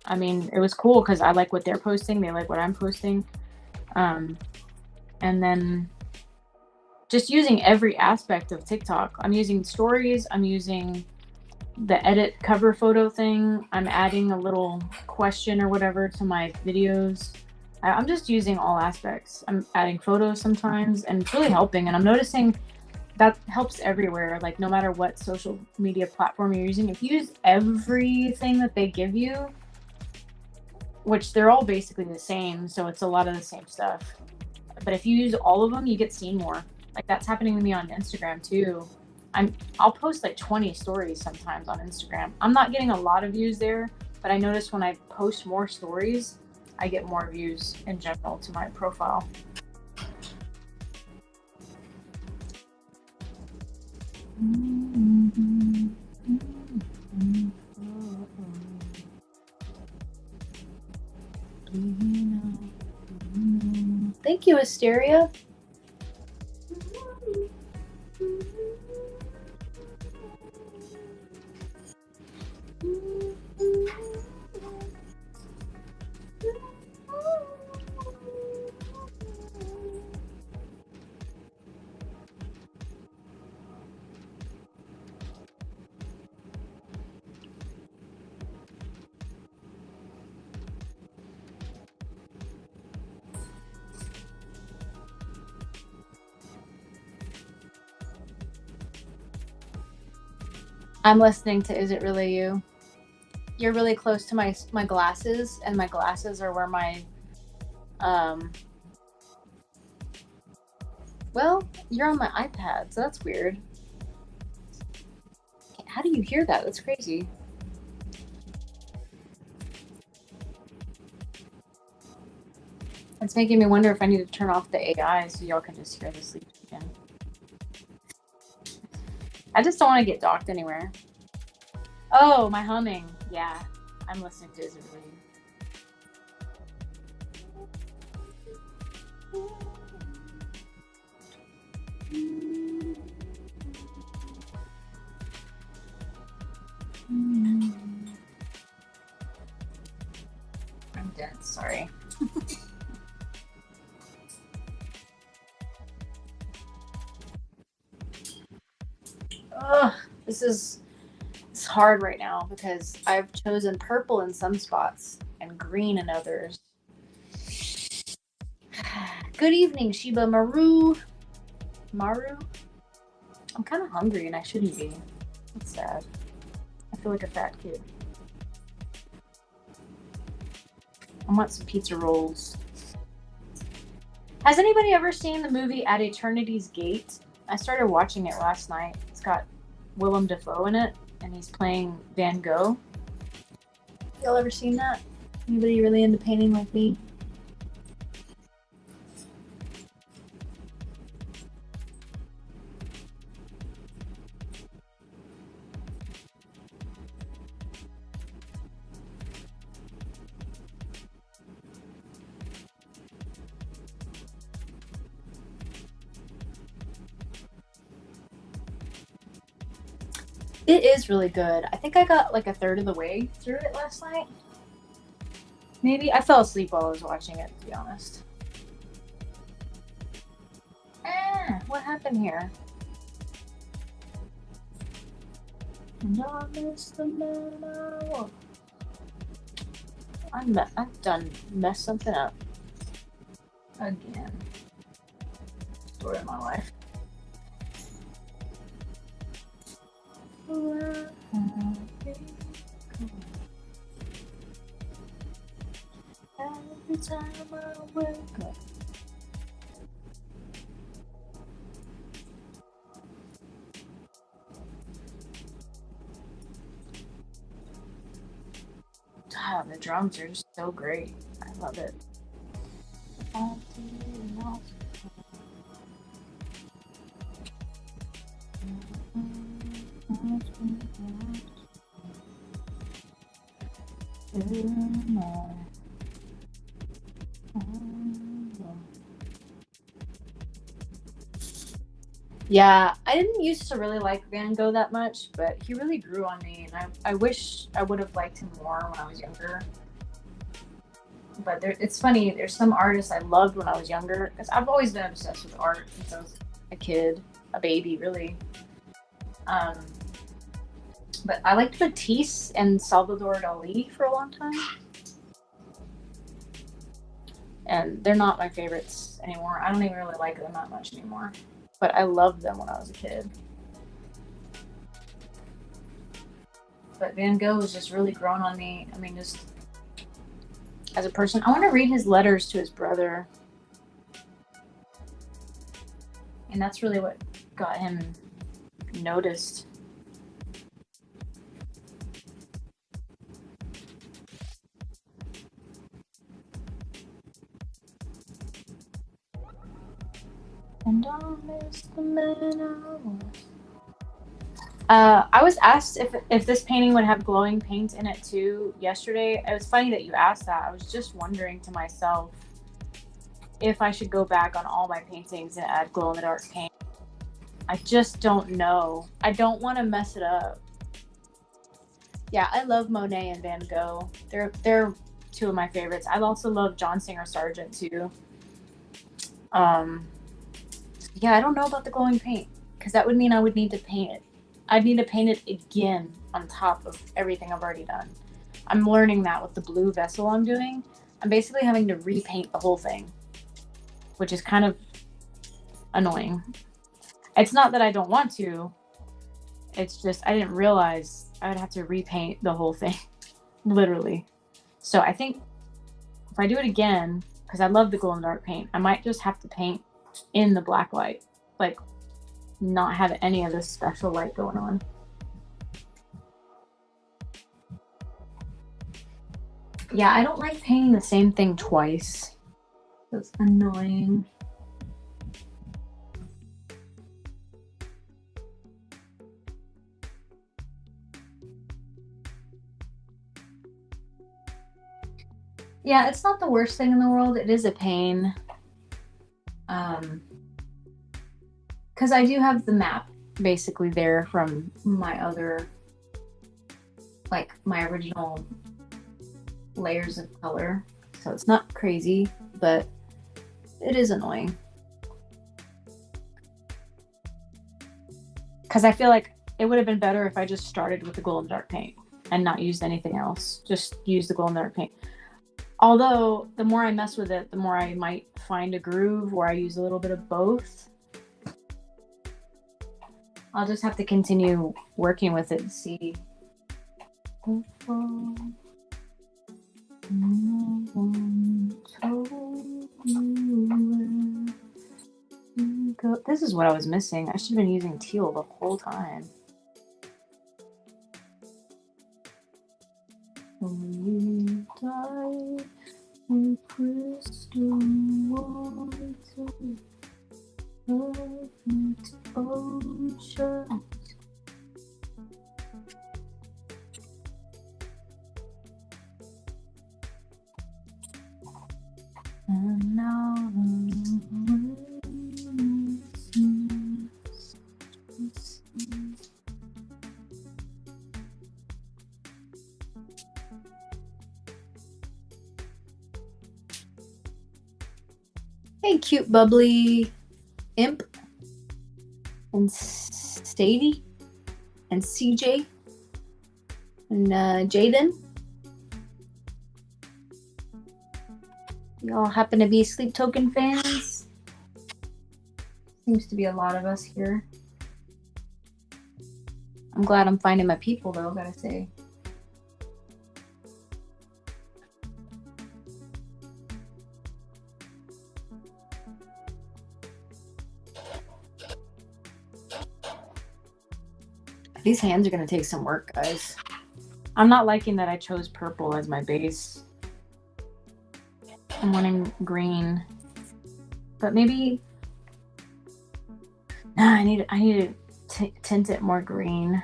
I mean, it was cool because I like what they're posting, they like what I'm posting. And then just using every aspect of TikTok. I'm using stories, I'm using the edit cover photo thing, I'm adding a little question or whatever to my videos. I'm just using all aspects. I'm adding photos sometimes, and it's really helping. And I'm noticing that helps everywhere. Like, no matter what social media platform you're using, if you use everything that they give you, which they're all basically the same, so it's a lot of the same stuff. But if you use all of them, you get seen more. Like, that's happening to me on Instagram too. I'll post like 20 stories sometimes on Instagram. I'm not getting a lot of views there, but I notice when I post more stories, I get more views in general to my profile. Thank you, Hysteria. I'm listening to Is It Really You? You're really close to my glasses, and my glasses are where my well, you're on my iPad, so that's weird. How do you hear that? That's crazy. It's making me wonder if I need to turn off the AI so y'all can just hear the sleep again. I just don't want to get docked anywhere. Oh, my humming. Yeah, I'm listening to Is It Really You? I'm dead, sorry. Ugh, it's hard right now because I've chosen purple in some spots and green in others. Good evening, Shiba Maru. I'm kind of hungry and I shouldn't be. That's sad. I feel like a fat kid. I want some pizza rolls. Has anybody ever seen the movie At Eternity's Gate? I started watching it last night. It's got Willem Dafoe in it, and he's playing Van Gogh. Y'all ever seen that? Anybody really into painting like me? It is really good. I think I got like a third of the way through it last night. Maybe. I fell asleep while I was watching it, to be honest. What happened here? And I miss the man I want. I've done messed something up. Again. Story of my life. Every time I wake up. God, the drums are just so great. I love it. Yeah, I didn't used to really like Van Gogh that much, but he really grew on me, and I wish I would have liked him more when I was younger. But it's funny, there's some artists I loved when I was younger, because I've always been obsessed with art since I was a kid, a baby, really. Um, but I liked Matisse and Salvador Dali for a long time. And they're not my favorites anymore. I don't even really like them that much anymore. But I loved them when I was a kid. But Van Gogh was just really grown on me. I mean, just as a person. I want to read his letters to his brother. And that's really what got him noticed. And I miss the man I was. I was asked if this painting would have glowing paint in it too yesterday. It was funny that you asked that. I was just wondering to myself if I should go back on all my paintings and add glow in the dark paint. I just don't know. I don't want to mess it up. Yeah, I love Monet and Van Gogh. They're two of my favorites. I also love John Singer Sargent too. Yeah, I don't know about the glowing paint because that would mean I would need to paint it. I'd need to paint it again on top of everything I've already done. I'm learning that with the blue vessel I'm doing. I'm basically having to repaint the whole thing, which is kind of annoying. It's not that I don't want to. It's just I didn't realize I would have to repaint the whole thing, literally. So I think if I do it again, because I love the glow in the dark paint, I might just have to paint in the black light, like not have any of this special light going on. Yeah, I don't like painting the same thing twice. That's annoying. Yeah, it's not the worst thing in the world. It is a pain. Because I do have the map basically there from my other, like my original layers of color. So it's not crazy, but it is annoying. Because I feel like it would have been better if I just started with the glow in the dark paint and not used anything else. Just use the glow in the dark paint. Although the more I mess with it, the more I might find a groove where I use a little bit of both. I'll just have to continue working with it and see. This is what I was missing. I should have been using teal the whole time. We die with crystal water, perfect ocean. And now hey, cute, bubbly imp, and Stady, and CJ, and Jaden. Y'all happen to be Sleep Token fans? Seems to be a lot of us here. I'm glad I'm finding my people, though, gotta say. These hands are going to take some work, guys. I'm not liking that I chose purple as my base. I'm wanting green. But maybe... Nah, I need to tint it more green.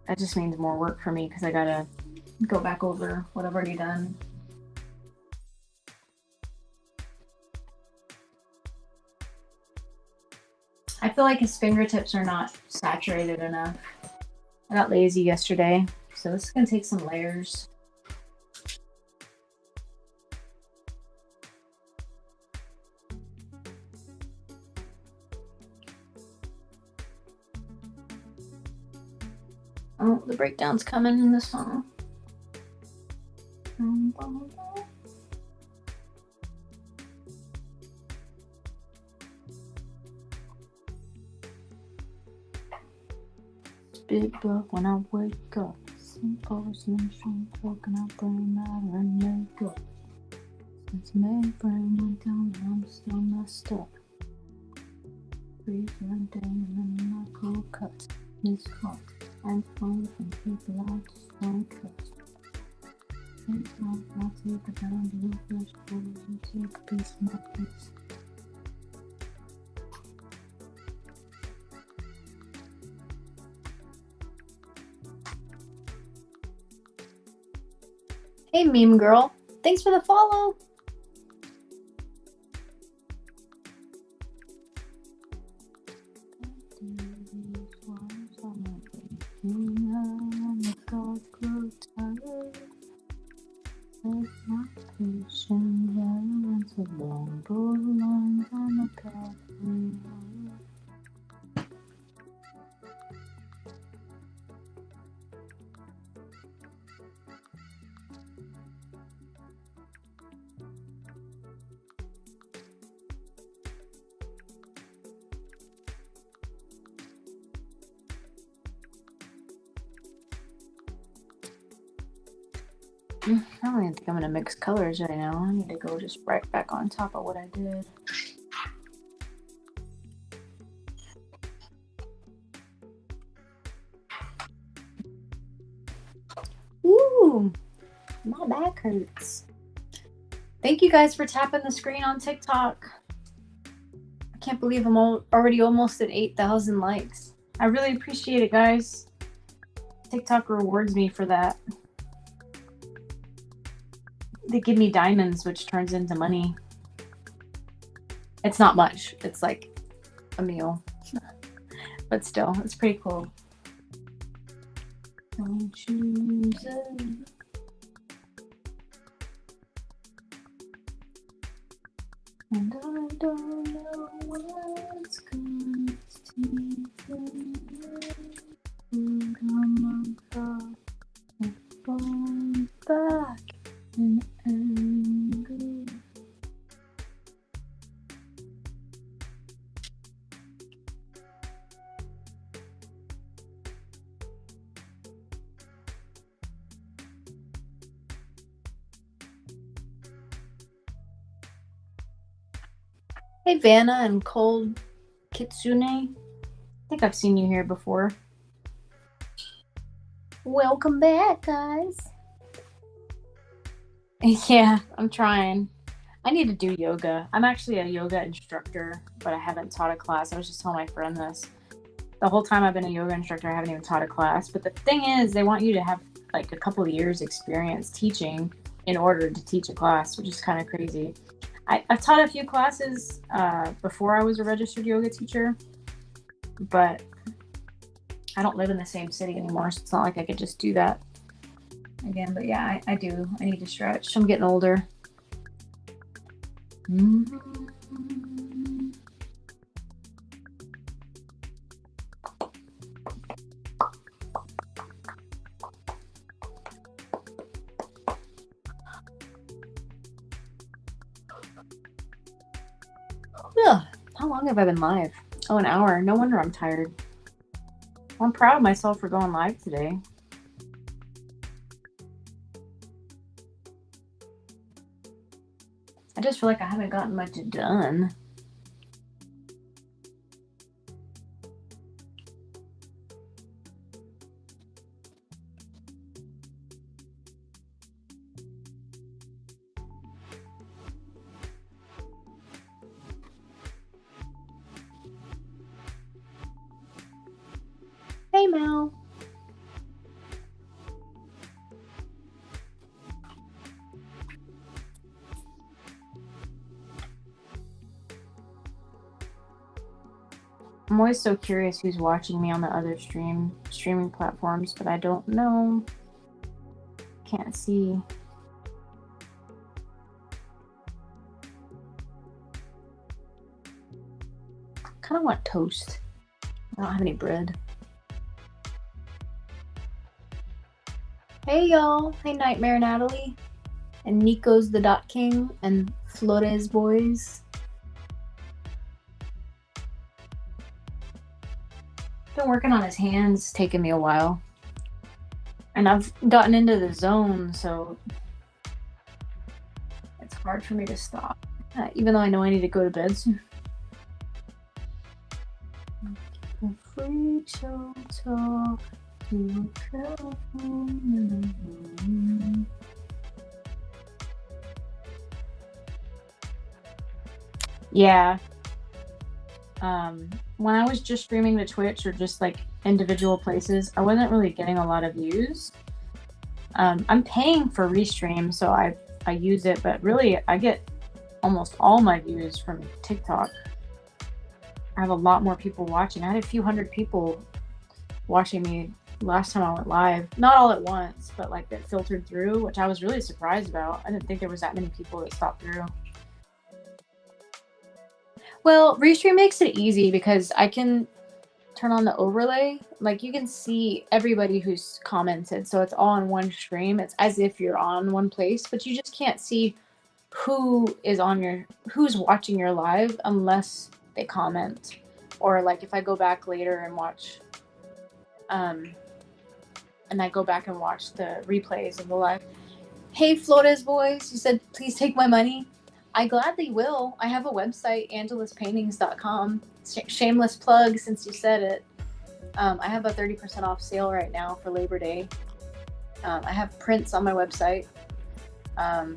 That just means more work for me because I gotta go back over what I've already done. I feel like his fingertips are not saturated enough. I got lazy yesterday, so this is gonna take some layers. Oh, the breakdown's coming in the song. Big book when I wake up. Simple solution, talking out brain matter and makeup. Since May brain went down, I'm still messed up. Freeze one day and then my cool cuts. This hot. I'm falling from people I just don't trust. It's not I'll take it down to the first floor and take a piece of my piece. Hey, meme girl. Thanks for the follow. I don't even think I'm gonna mix colors right now. I need to go just right back on top of what I did. Ooh, my back hurts. Thank you guys for tapping the screen on TikTok. I can't believe I'm already almost at 8,000 likes. I really appreciate it, guys. TikTok rewards me for that. They give me diamonds, which turns into money. It's not much. It's like a meal. But still, it's pretty cool. Don't choose it. And I don't know what's going to come and back in anger. Hey, Vanna and Cold Kitsune. I think I've seen you here before. Welcome back, guys. Yeah, I'm trying. I need to do yoga. I'm actually a yoga instructor, but I haven't taught a class. I was just telling my friend this. The whole time I've been a yoga instructor, I haven't even taught a class. But the thing is, they want you to have like a couple of years experience teaching in order to teach a class, which is kind of crazy. I've taught a few classes before I was a registered yoga teacher, but I don't live in the same city anymore, so it's not like I could just do that again. But yeah, I do. I need to stretch. I'm getting older. Ugh, how long have I been live? Oh, an hour. No wonder I'm tired. I'm proud of myself for going live today. I just feel like I haven't gotten much done. Hey, Mel. I'm always so curious who's watching me on the other streaming platforms, but I don't know. Can't see. Kind of want toast. I don't have any bread. Hey y'all. Hey Nightmare Natalie. And Nico's the Dot King and Flores Boys. Been working on his hands, taking me a while. And I've gotten into the zone, so it's hard for me to stop. Even though I know I need to go to bed soon. Free to talk to California. Yeah. When I was just streaming to Twitch or just like individual places, I wasn't really getting a lot of views. I'm paying for Restream, so I use it, but really I get almost all my views from TikTok. I have a lot more people watching. I had a few hundred people watching me last time I went live. Not all at once, but like that filtered through, which I was really surprised about. I didn't think there was that many people that stopped through. Well, Restream makes it easy because I can turn on the overlay. Like you can see everybody who's commented, so it's all in one stream. It's as if you're on one place, but you just can't see who's watching your live unless they comment. Or like if I go back later and watch and I go back and watch the replays of the live. Hey Flores Boys, you said please take my money. I gladly will. I have a website, angeluspaintings.com. Shameless plug since you said it. I have a 30% off sale right now for Labor Day. I have prints on my website. I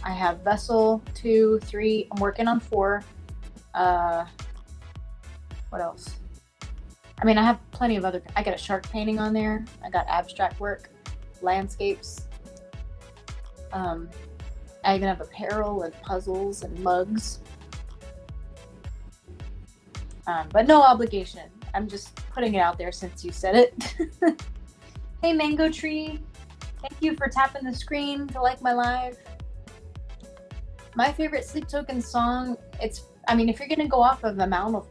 have Vessel 2, 3. I'm working on 4. What else? I mean, I have plenty of other. I got a shark painting on there. I got abstract work, landscapes. I even have apparel and puzzles and mugs. But no obligation. I'm just putting it out there since you said it. Hey, Mango Tree. Thank you for tapping the screen to like my live. My favorite Sleep Token song, if you're going to go off of the amount of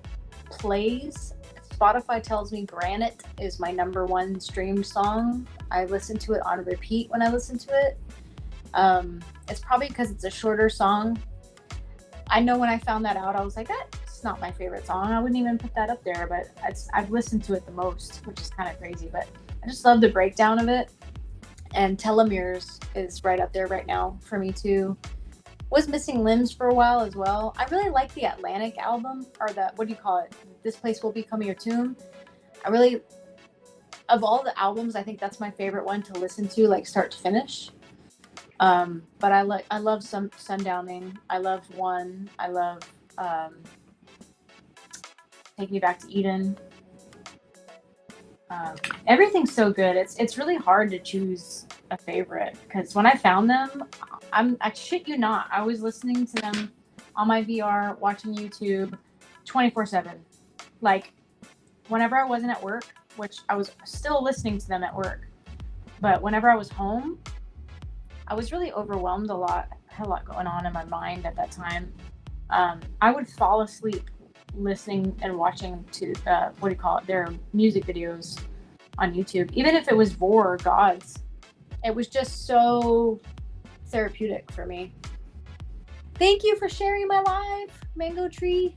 plays, Spotify tells me Granite is my #1 streamed song. I listen to it on repeat when I listen to it. It's probably because it's a shorter song. I know when I found that out, I was like, that's not my favorite song. I wouldn't even put that up there, but I've listened to it the most, which is kind of crazy, but I just love the breakdown of it. And Telomeres is right up there right now for me too. Was Missing Limbs for a while as well. I really like the Atlantic album, or what do you call it? This Place Will Become Your Tomb. Of all the albums, I think that's my favorite one to listen to, like start to finish. But I love Sundowning. I love One. I love Take Me Back to Eden. Everything's so good. It's really hard to choose a favorite because when I found them, I shit you not, I was listening to them on my VR, watching YouTube 24/7. Like whenever I wasn't at work, which I was still listening to them at work, but whenever I was home, I was really overwhelmed a lot. I had a lot going on in my mind at that time. I would fall asleep listening and watching to their music videos on YouTube, even if it was Vor or Gods. It was just so therapeutic for me. Thank you for sharing my live, Mango Tree.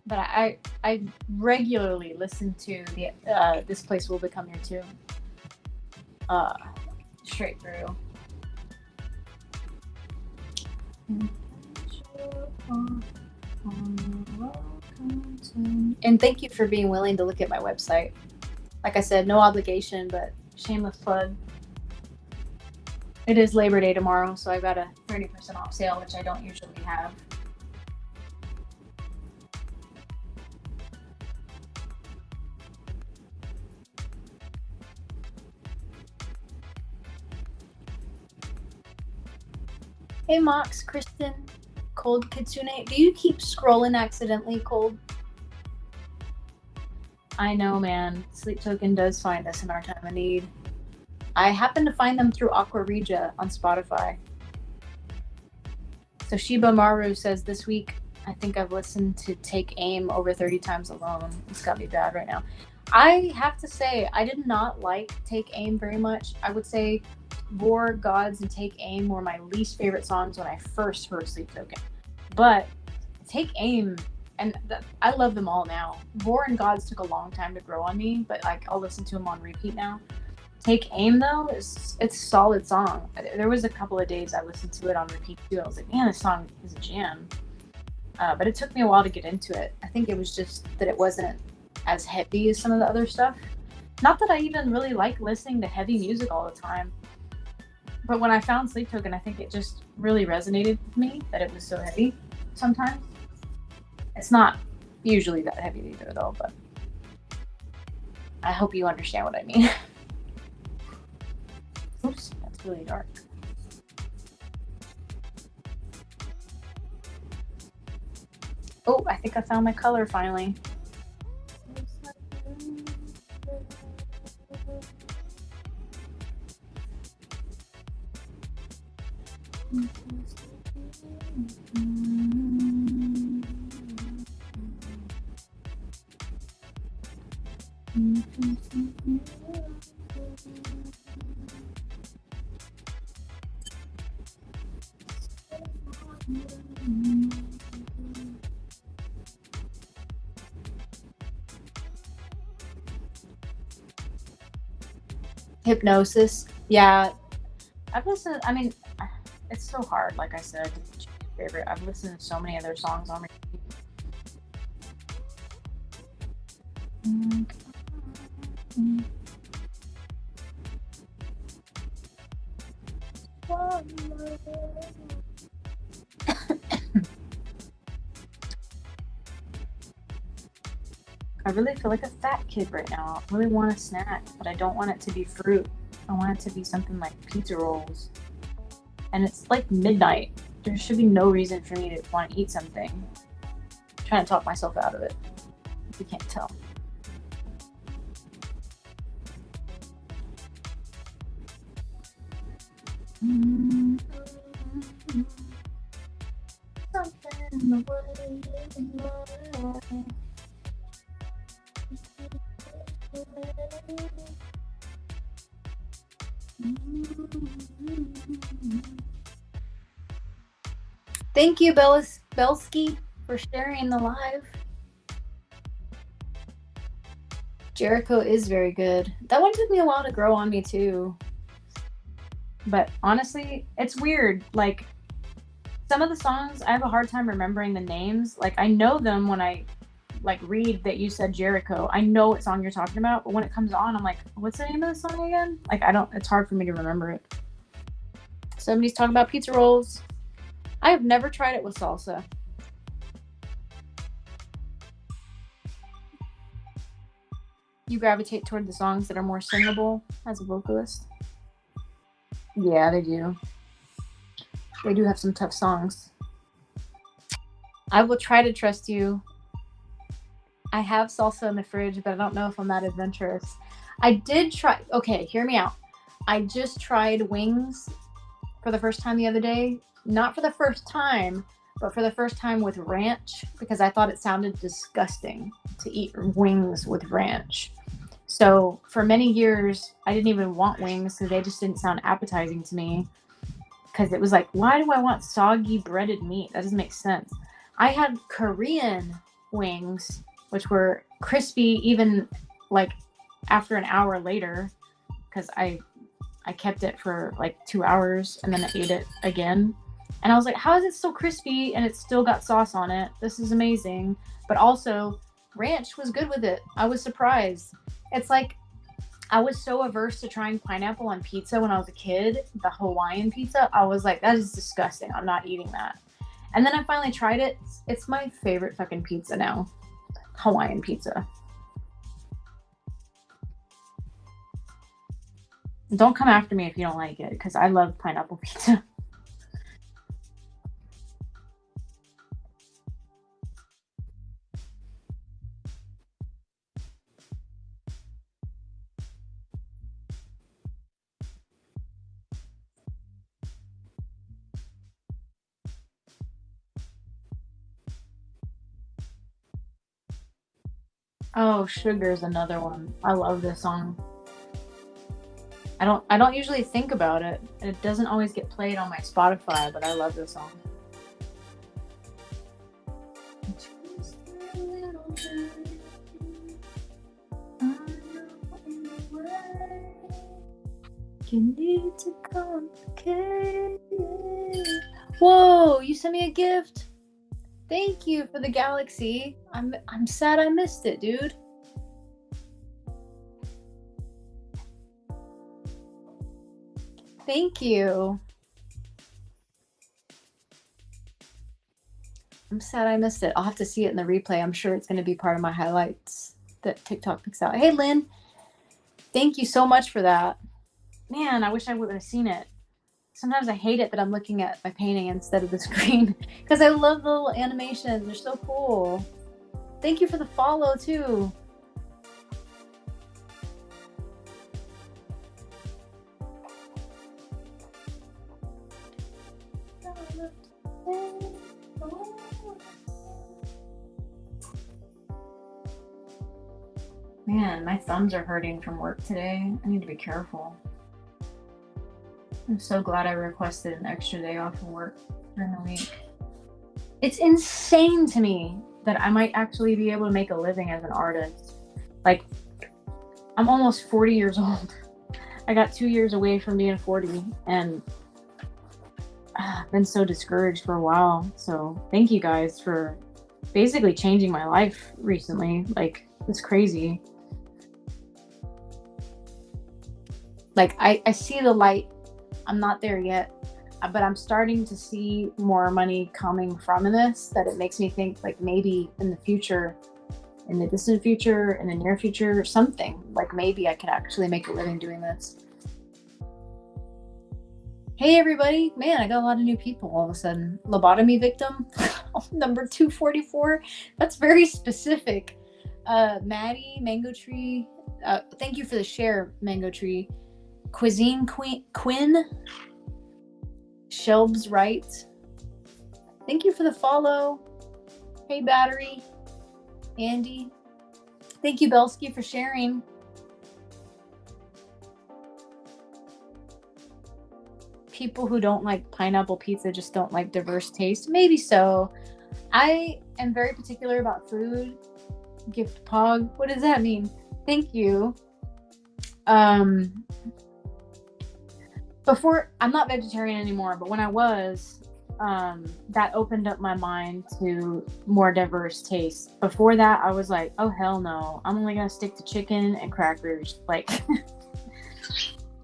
But I regularly listen to the This Place Will Become Your Tomb. Straight through. And thank you for being willing to look at my website. Like I said, no obligation, but shameless plug. It is Labor Day tomorrow, so I've got a 30% off sale, which I don't usually have. Hey Mox, Kristen, Cold Kitsune? Do you keep scrolling accidentally, Cold? I know, man. Sleep Token does find us in our time of need. I happen to find them through Aqua Regia on Spotify. So Shiba Maru says this week, I think I've listened to Take Aim over 30 times alone. It's got me bad right now. I have to say, I did not like Take Aim very much. I would say War, Gods, and Take Aim were my least favorite songs when I first heard Sleep Token. But Take Aim, and I love them all now. War and Gods took a long time to grow on me, but like I'll listen to them on repeat now. Take Aim though, it's a solid song. There was a couple of days I listened to it on repeat too. I was like, man, this song is a jam. But it took me a while to get into it. I think it was just that it wasn't as heavy as some of the other stuff. Not that I even really like listening to heavy music all the time. But when I found Sleep Token, I think it just really resonated with me that it was so heavy sometimes. It's not usually that heavy either though, but I hope you understand what I mean. Oops, that's really dark. Oh, I think I found my color finally. Hypnosis. Yeah. I've listened, I mean, it's so hard, like I said, to choose your favorite. I've listened to so many of their songs on repeat. I really feel like a fat kid right now. I really want a snack, but I don't want it to be fruit. I want it to be something like pizza rolls. And it's like midnight. There should be no reason for me to want to eat something. I'm trying to talk myself out of it, if you can't tell. Something in the way. Thank you, Belsky, for sharing the live. Jericho is very good. That one took me a while to grow on me too. But honestly, it's weird. Like, some of the songs, I have a hard time remembering the names. Like, I know them when I like read that you said Jericho. I know what song you're talking about, but when it comes on, I'm like, what's the name of the song again? Like, it's hard for me to remember it. Somebody's talking about pizza rolls. I have never tried it with salsa. You gravitate toward the songs that are more singable as a vocalist? Yeah, they do. They do have some tough songs. I will try to trust you. I have salsa in the fridge, but I don't know if I'm that adventurous. I did try. Okay, hear me out. I just tried wings for the first time the other day. Not for the first time, but for the first time with ranch, because I thought it sounded disgusting to eat wings with ranch. So for many years, I didn't even want wings because they just didn't sound appetizing to me. Because it was like, why do I want soggy breaded meat? That doesn't make sense. I had Korean wings, which were crispy even like after an hour later, because I kept it for like 2 hours and then I ate it again. And I was like, how is it so crispy and it's still got sauce on it? This is amazing. But also, ranch was good with it. I was surprised. It's like, I was so averse to trying pineapple on pizza when I was a kid, the Hawaiian pizza. I was like, that is disgusting. I'm not eating that. And then I finally tried it. It's my favorite fucking pizza now. Hawaiian pizza. Don't come after me if you don't like it, because I love pineapple pizza. Oh, Sugar's another one. I love this song. I don't usually think about it. It doesn't always get played on my Spotify, but I love this song. You need to complicate. Whoa, you sent me a gift. Thank you for the galaxy. I'm sad I missed it, dude. Thank you. I'm sad I missed it. I'll have to see it in the replay. I'm sure it's going to be part of my highlights that TikTok picks out. Hey, Lynn. Thank you so much for that. Man, I wish I would have seen it. Sometimes I hate it that I'm looking at my painting instead of the screen because I love the little animations. They're so cool. Thank you for the follow, too. Man, my thumbs are hurting from work today. I need to be careful. I'm so glad I requested an extra day off of work during the week. It's insane to me that I might actually be able to make a living as an artist. Like, I'm almost 40 years old. I got 2 years away from being 40, and I've been so discouraged for a while. So thank you guys for basically changing my life recently. Like, it's crazy. Like, I see the light. I'm not there yet, but I'm starting to see more money coming from this, that it makes me think like maybe in the future, in the distant future, in the near future, something like maybe I could actually make a living doing this. Hey everybody, man, I got a lot of new people all of a sudden. Lobotomy victim, number 244. That's very specific. Maddie, Mango Tree, thank you for the share, Mango Tree. Cuisine Quinn, Shelb's right. Thank you for the follow. Hey Battery, Andy. Thank you Belsky for sharing. People who don't like pineapple pizza just don't like diverse taste. Maybe so. I am very particular about food. Gift pog. What does that mean? Thank you. Before, I'm not vegetarian anymore, but when I was, that opened up my mind to more diverse tastes. Before that, I was like, oh hell no, I'm only gonna stick to chicken and crackers, like,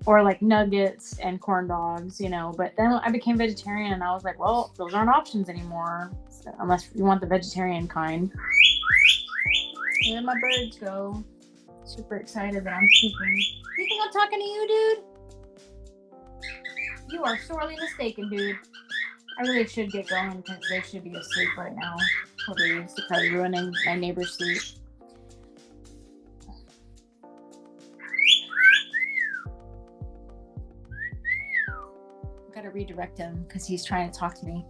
or like nuggets and corn dogs, you know. But then I became vegetarian, and I was like, well, those aren't options anymore, so, unless you want the vegetarian kind. Where did my birds go? Super excited that I'm speaking. You think I'm talking to you, dude? You are sorely mistaken, dude. I really should get going because they should be asleep right now. Please, because ruining my neighbor's sleep. I've got to redirect him because he's trying to talk to me.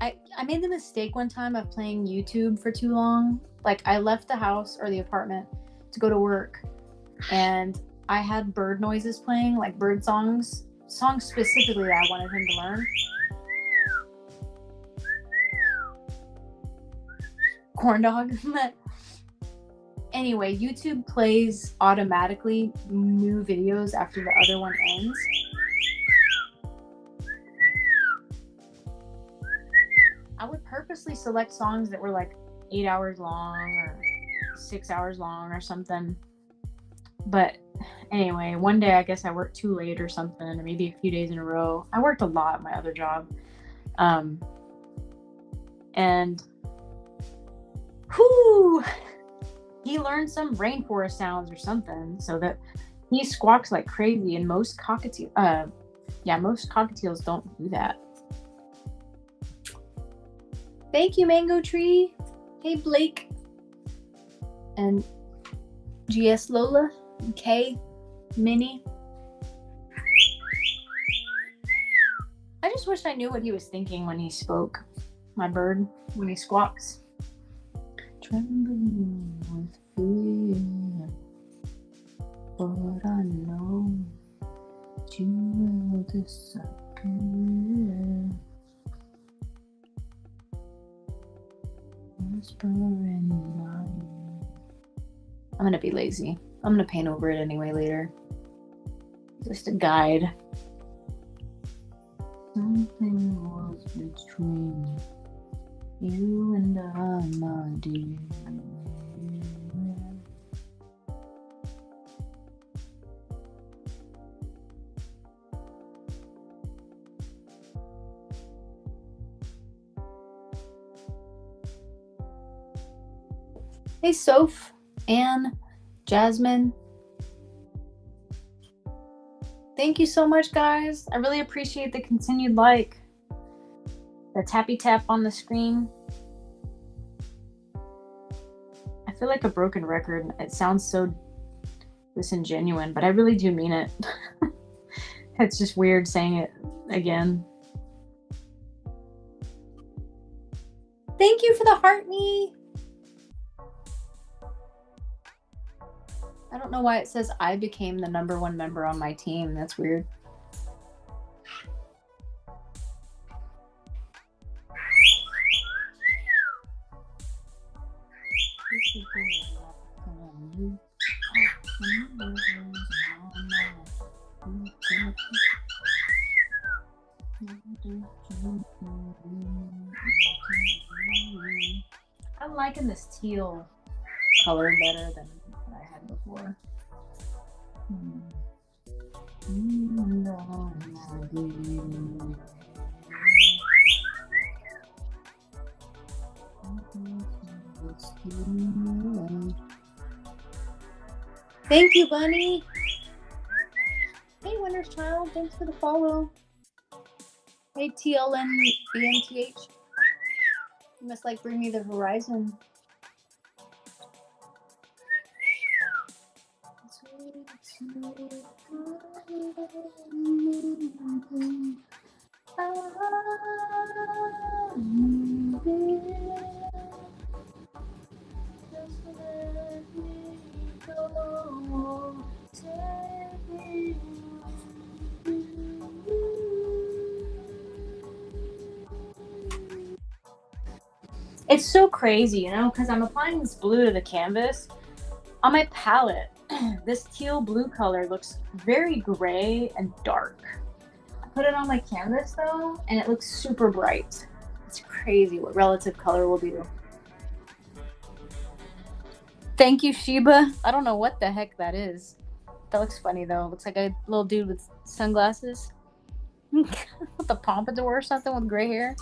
I made the mistake one time of playing YouTube for too long. Like, I left the house or the apartment to go to work, and I had bird noises playing, like bird songs specifically that I wanted him to learn. Corn dog. Anyway, YouTube plays automatically new videos after the other one ends. I would purposely select songs that were like 8 hours long or 6 hours long or something. But anyway, one day I guess I worked too late or something, or maybe a few days in a row. I worked a lot at my other job. And he learned some rainforest sounds or something, so that he squawks like crazy, and most cockatiels don't do that. Thank you, Mango Tree. Hey, Blake. And GS Lola. K. Minnie. I just wish I knew what he was thinking when he spoke. My bird, when he squawks. Trembling I'm gonna be lazy. I'm gonna paint over it anyway later. Just a guide. Something was between you and I, my dear. Hey, Soph, Anne, Jasmine. Thank you so much, guys. I really appreciate the continued like. The tappy tap on the screen. I feel like a broken record. It sounds so disingenuous, but I really do mean it. It's just weird saying it again. Thank you for the heart me. I don't know why it says I became the #1 member on my team. That's weird. I'm liking this teal color better than what I had before. Thank you, Bunny. Hey, Winter's Child. Thanks for the follow. Hey, TLN BMTH. You must like Bring Me the Horizon. It's so crazy, you know, because I'm applying this blue to the canvas. On my palette, this teal blue color looks very gray and dark. I put it on my canvas though, and it looks super bright. It's crazy what relative color will do. Thank you, Sheba. I don't know what the heck that is. That looks funny though. Looks like a little dude with sunglasses. With a pompadour or something with gray hair.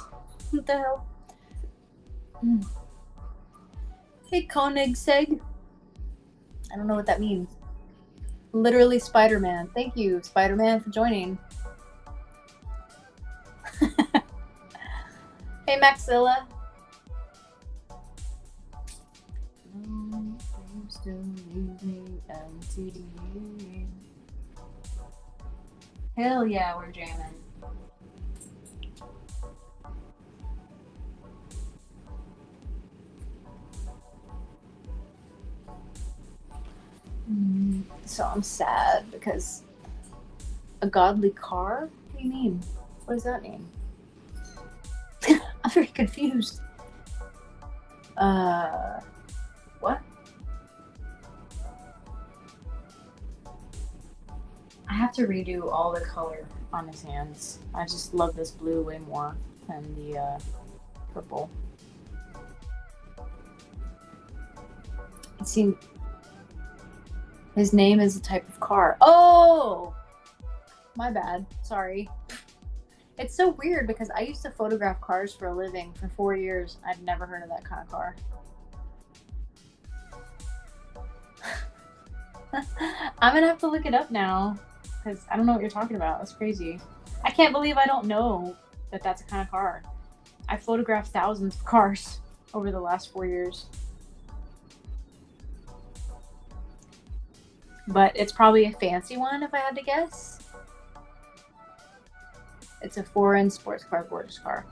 What the hell? Hey, Koenig Seg. I don't know what that means. Literally Spider-Man. Thank you, Spider-Man, for joining. Hey, Maxilla. Hell yeah, we're jamming. So I'm sad because a godly car? What do you mean? What does that mean? I'm very confused. What? I have to redo all the color on his hands. I just love this blue way more than the purple. It seemed his name is a type of car. Oh, my bad. Sorry. It's so weird because I used to photograph cars for a living for 4 years. I've never heard of that kind of car. I'm gonna have to look it up now because I don't know what you're talking about. That's crazy. I can't believe I don't know that that's a kind of car. I photographed thousands of cars over the last 4 years. But it's probably a fancy one if I had to guess. It's a foreign sports car, gorgeous car.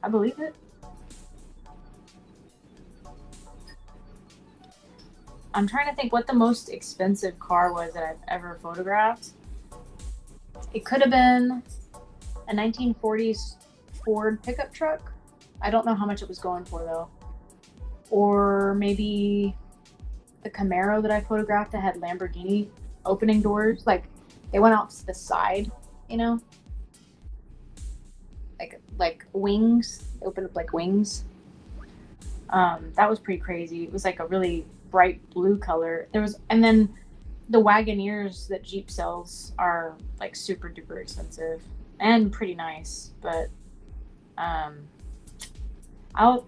I believe it. I'm trying to think what the most expensive car was that I've ever photographed. It could have been a 1940s Ford pickup truck. I don't know how much it was going for though. Or maybe the Camaro that I photographed that had Lamborghini opening doors. Like they went off to the side, you know, like wings. They opened up like wings. That was pretty crazy. It was like a really bright blue color. And then the Wagoneers that Jeep sells are like super duper expensive and pretty nice. But I've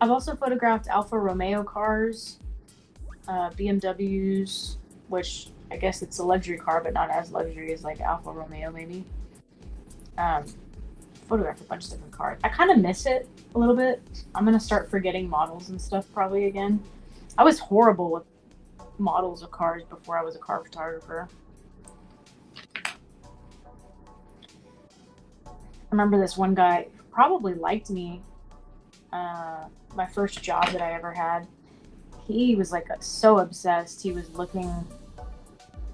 also photographed Alfa Romeo cars, BMWs, which I guess it's a luxury car, but not as luxury as like Alfa Romeo maybe. Photographed a bunch of different cars. I kind of miss it a little bit. I'm gonna start forgetting models and stuff probably again. I was horrible with models of cars before I was a car photographer. I remember this one guy probably liked me. My first job that I ever had. He was like so obsessed. He was looking,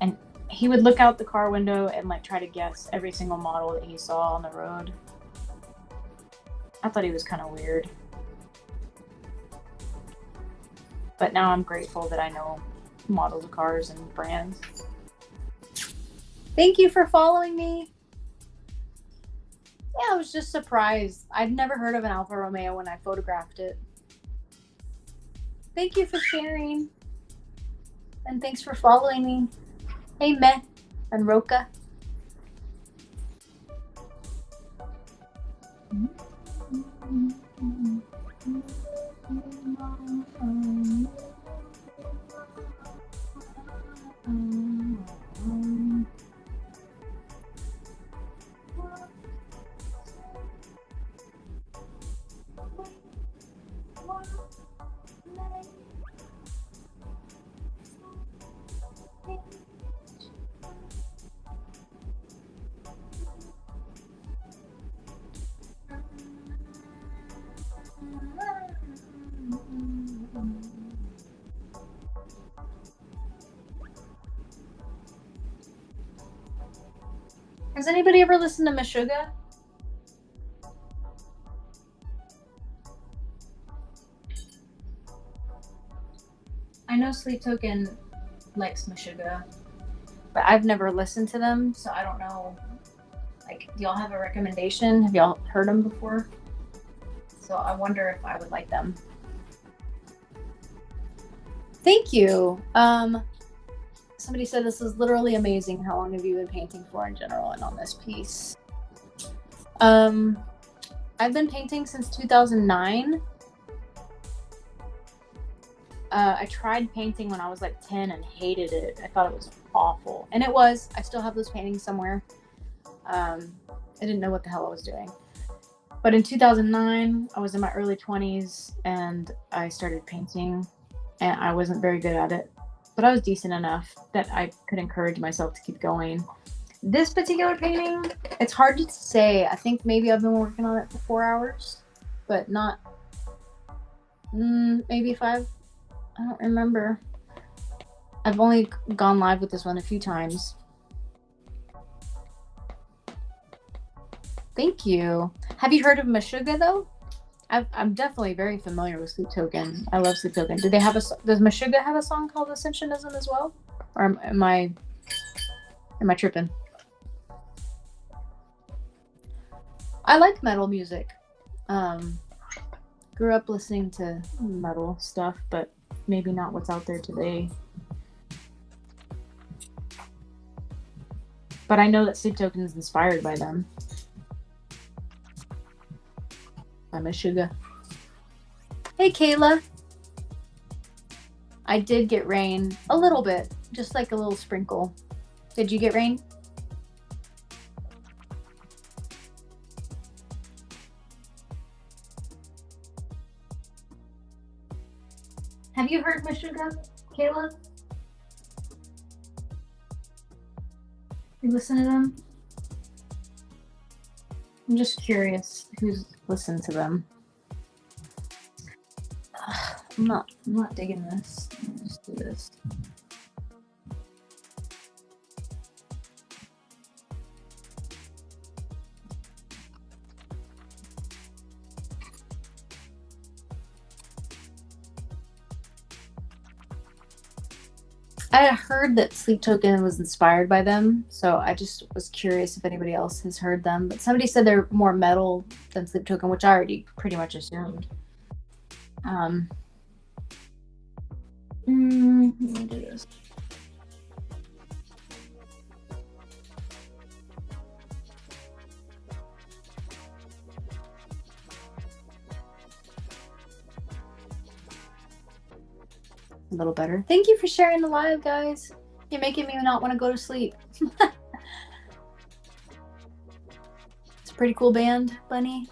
and he would look out the car window and like try to guess every single model that he saw on the road. I thought he was kind of weird. But now I'm grateful that I know models of cars and brands. Thank you for following me. Yeah, I was just surprised. I'd never heard of an Alfa Romeo when I photographed it. Thank you for sharing. And thanks for following me. Hey, Meh and Roka. Has anybody ever listened to Meshuggah? I know Sleep Token likes Meshuggah, but I've never listened to them, so I don't know. Like, do y'all have a recommendation? Have y'all heard them before? So I wonder if I would like them. Thank you. Somebody said this is literally amazing. How long have you been painting for in general and on this piece? I've been painting since 2009. I tried painting when I was like 10 and hated it. I thought it was awful. And it was. I still have those paintings somewhere. I didn't know what the hell I was doing. But in 2009, I was in my early 20s and I started painting, and I wasn't very good at it. But I was decent enough that I could encourage myself to keep going. This particular painting, it's hard to say. I think maybe I've been working on it for 4 hours, but not, maybe 5. I don't remember. I've only gone live with this one a few times. Thank you. Have you heard of Meshuggah though? I'm definitely very familiar with Sleep Token. I love Sleep Token. Does Meshuggah have a song called Ascensionism as well? Or am I tripping? I like metal music. Grew up listening to metal stuff, but maybe not what's out there today. But I know that Sleep Token is inspired by them. By Meshuggah. Hey, Kayla. I did get rain. A little bit. Just like a little sprinkle. Did you get rain? Have you heard Meshuggah, Kayla? You listen to them? I'm just curious who's listened to them. I'm not digging this. Let me just do this. I heard that Sleep Token was inspired by them, so I just was curious if anybody else has heard them. But somebody said they're more metal than Sleep Token, which I already pretty much assumed. Let me do this. A little better. Thank you for sharing the live, guys. You're making me not want to go to sleep. It's a pretty cool band, Bunny.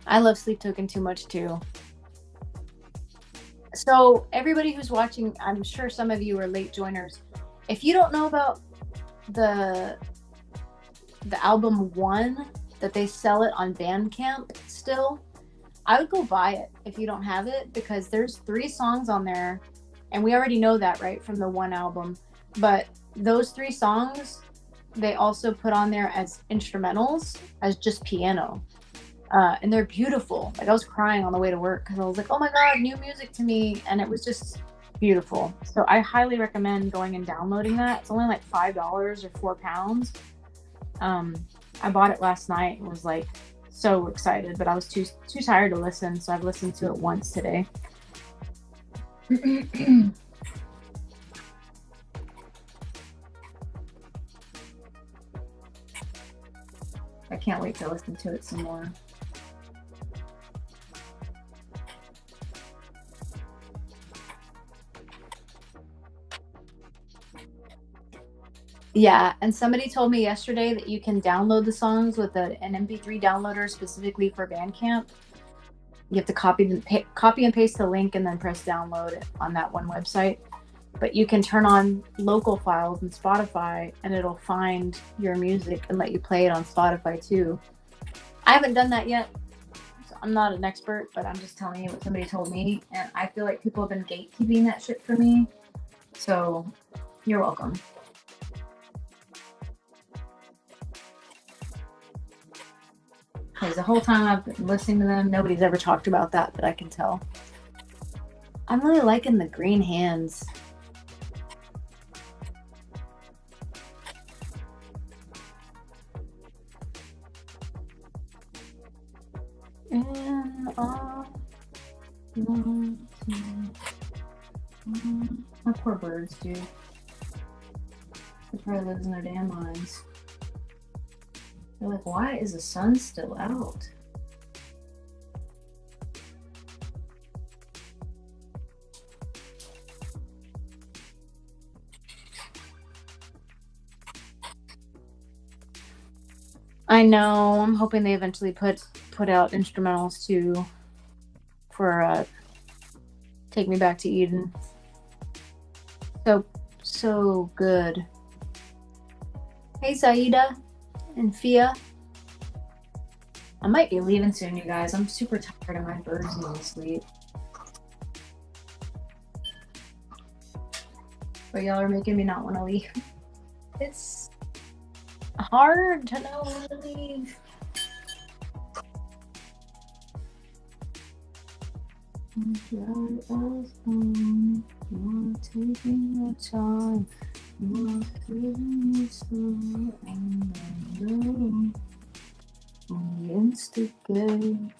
I love Sleep Token too much too. So everybody who's watching, I'm sure some of you are late joiners. If you don't know about the album One, that they sell it on Bandcamp still, I would go buy it if you don't have it, because there's 3 songs on there, and we already know that, right, from the One album. But those 3 songs, they also put on there as instrumentals, as just piano. And they're beautiful. Like, I was crying on the way to work because I was like, oh my God, new music to me. And it was just beautiful. So I highly recommend going and downloading that. It's only like $5 or £4. I bought it last night and was like so excited, but I was too tired to listen. So I've listened to it once today. I can't wait to listen to it some more. Yeah, and somebody told me yesterday that you can download the songs with an MP3 downloader specifically for Bandcamp. You have to copy and paste the link and then press download on that one website. But you can turn on local files in Spotify and it'll find your music and let you play it on Spotify too. I haven't done that yet. So I'm not an expert, but I'm just telling you what somebody told me. And I feel like people have been gatekeeping that shit for me. So you're welcome. Because the whole time I've been listening to them, nobody's ever talked about that I can tell. I'm really liking the green hands. My poor birds, dude. They probably lives in their damn minds. They're like, why is the sun still out? I know. I'm hoping they eventually put out instrumentals too for Take Me Back to Eden. So good. Hey, Saida and Fia. I might be leaving soon, you guys. I'm super tired of my birds need to sleep. But y'all are making me not want to leave. It's hard to know when to leave. You're taking your time. You're feeling me slow and I know. On the instigate,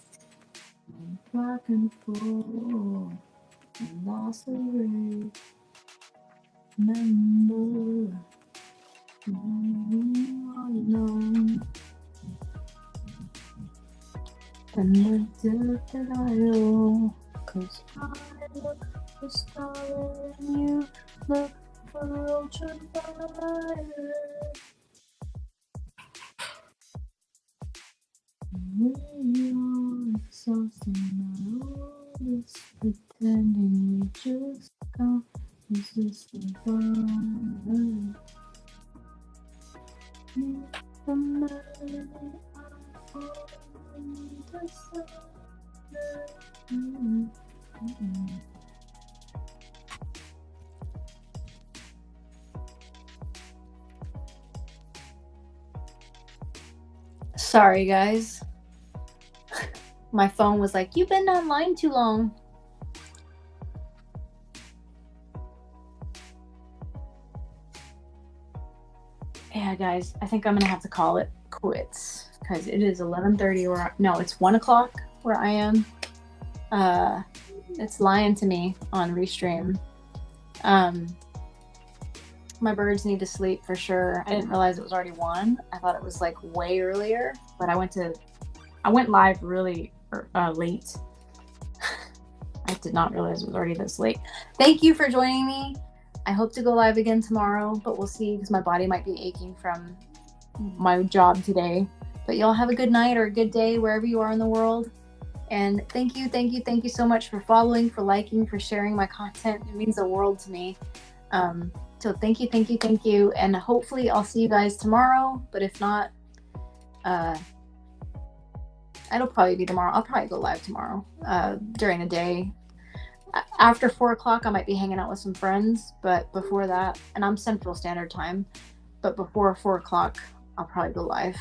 I'm back and forth, and lost the way. Remember, you are alone, and the dirt that I owe. 'Cause I look for star and you look for ultraviolet. We are exhausting all this pretending we just can't resist the fire. The melody on the sun. Sorry, guys. My phone was like, you've been online too long. yeah, guys, I think I'm gonna have to call it quits because it is 11:30 no, it's 1 o'clock where I am. It's lying to me on Restream. My birds need to sleep for sure. I didn't realize it was already 1. I thought it was like way earlier, but I went live really late. I did not realize it was already this late. Thank you for joining me. I hope to go live again tomorrow, but we'll see because my body might be aching from my job today. But y'all have a good night or a good day wherever you are in the world. And thank you so much for following, for liking, for sharing my content. It means the world to me. So thank you. And hopefully I'll see you guys tomorrow. But if not, it'll probably be tomorrow. I'll probably go live tomorrow during the day. After 4 o'clock, I might be hanging out with some friends. But before that, and I'm Central Standard Time, but before 4 o'clock, I'll probably go live.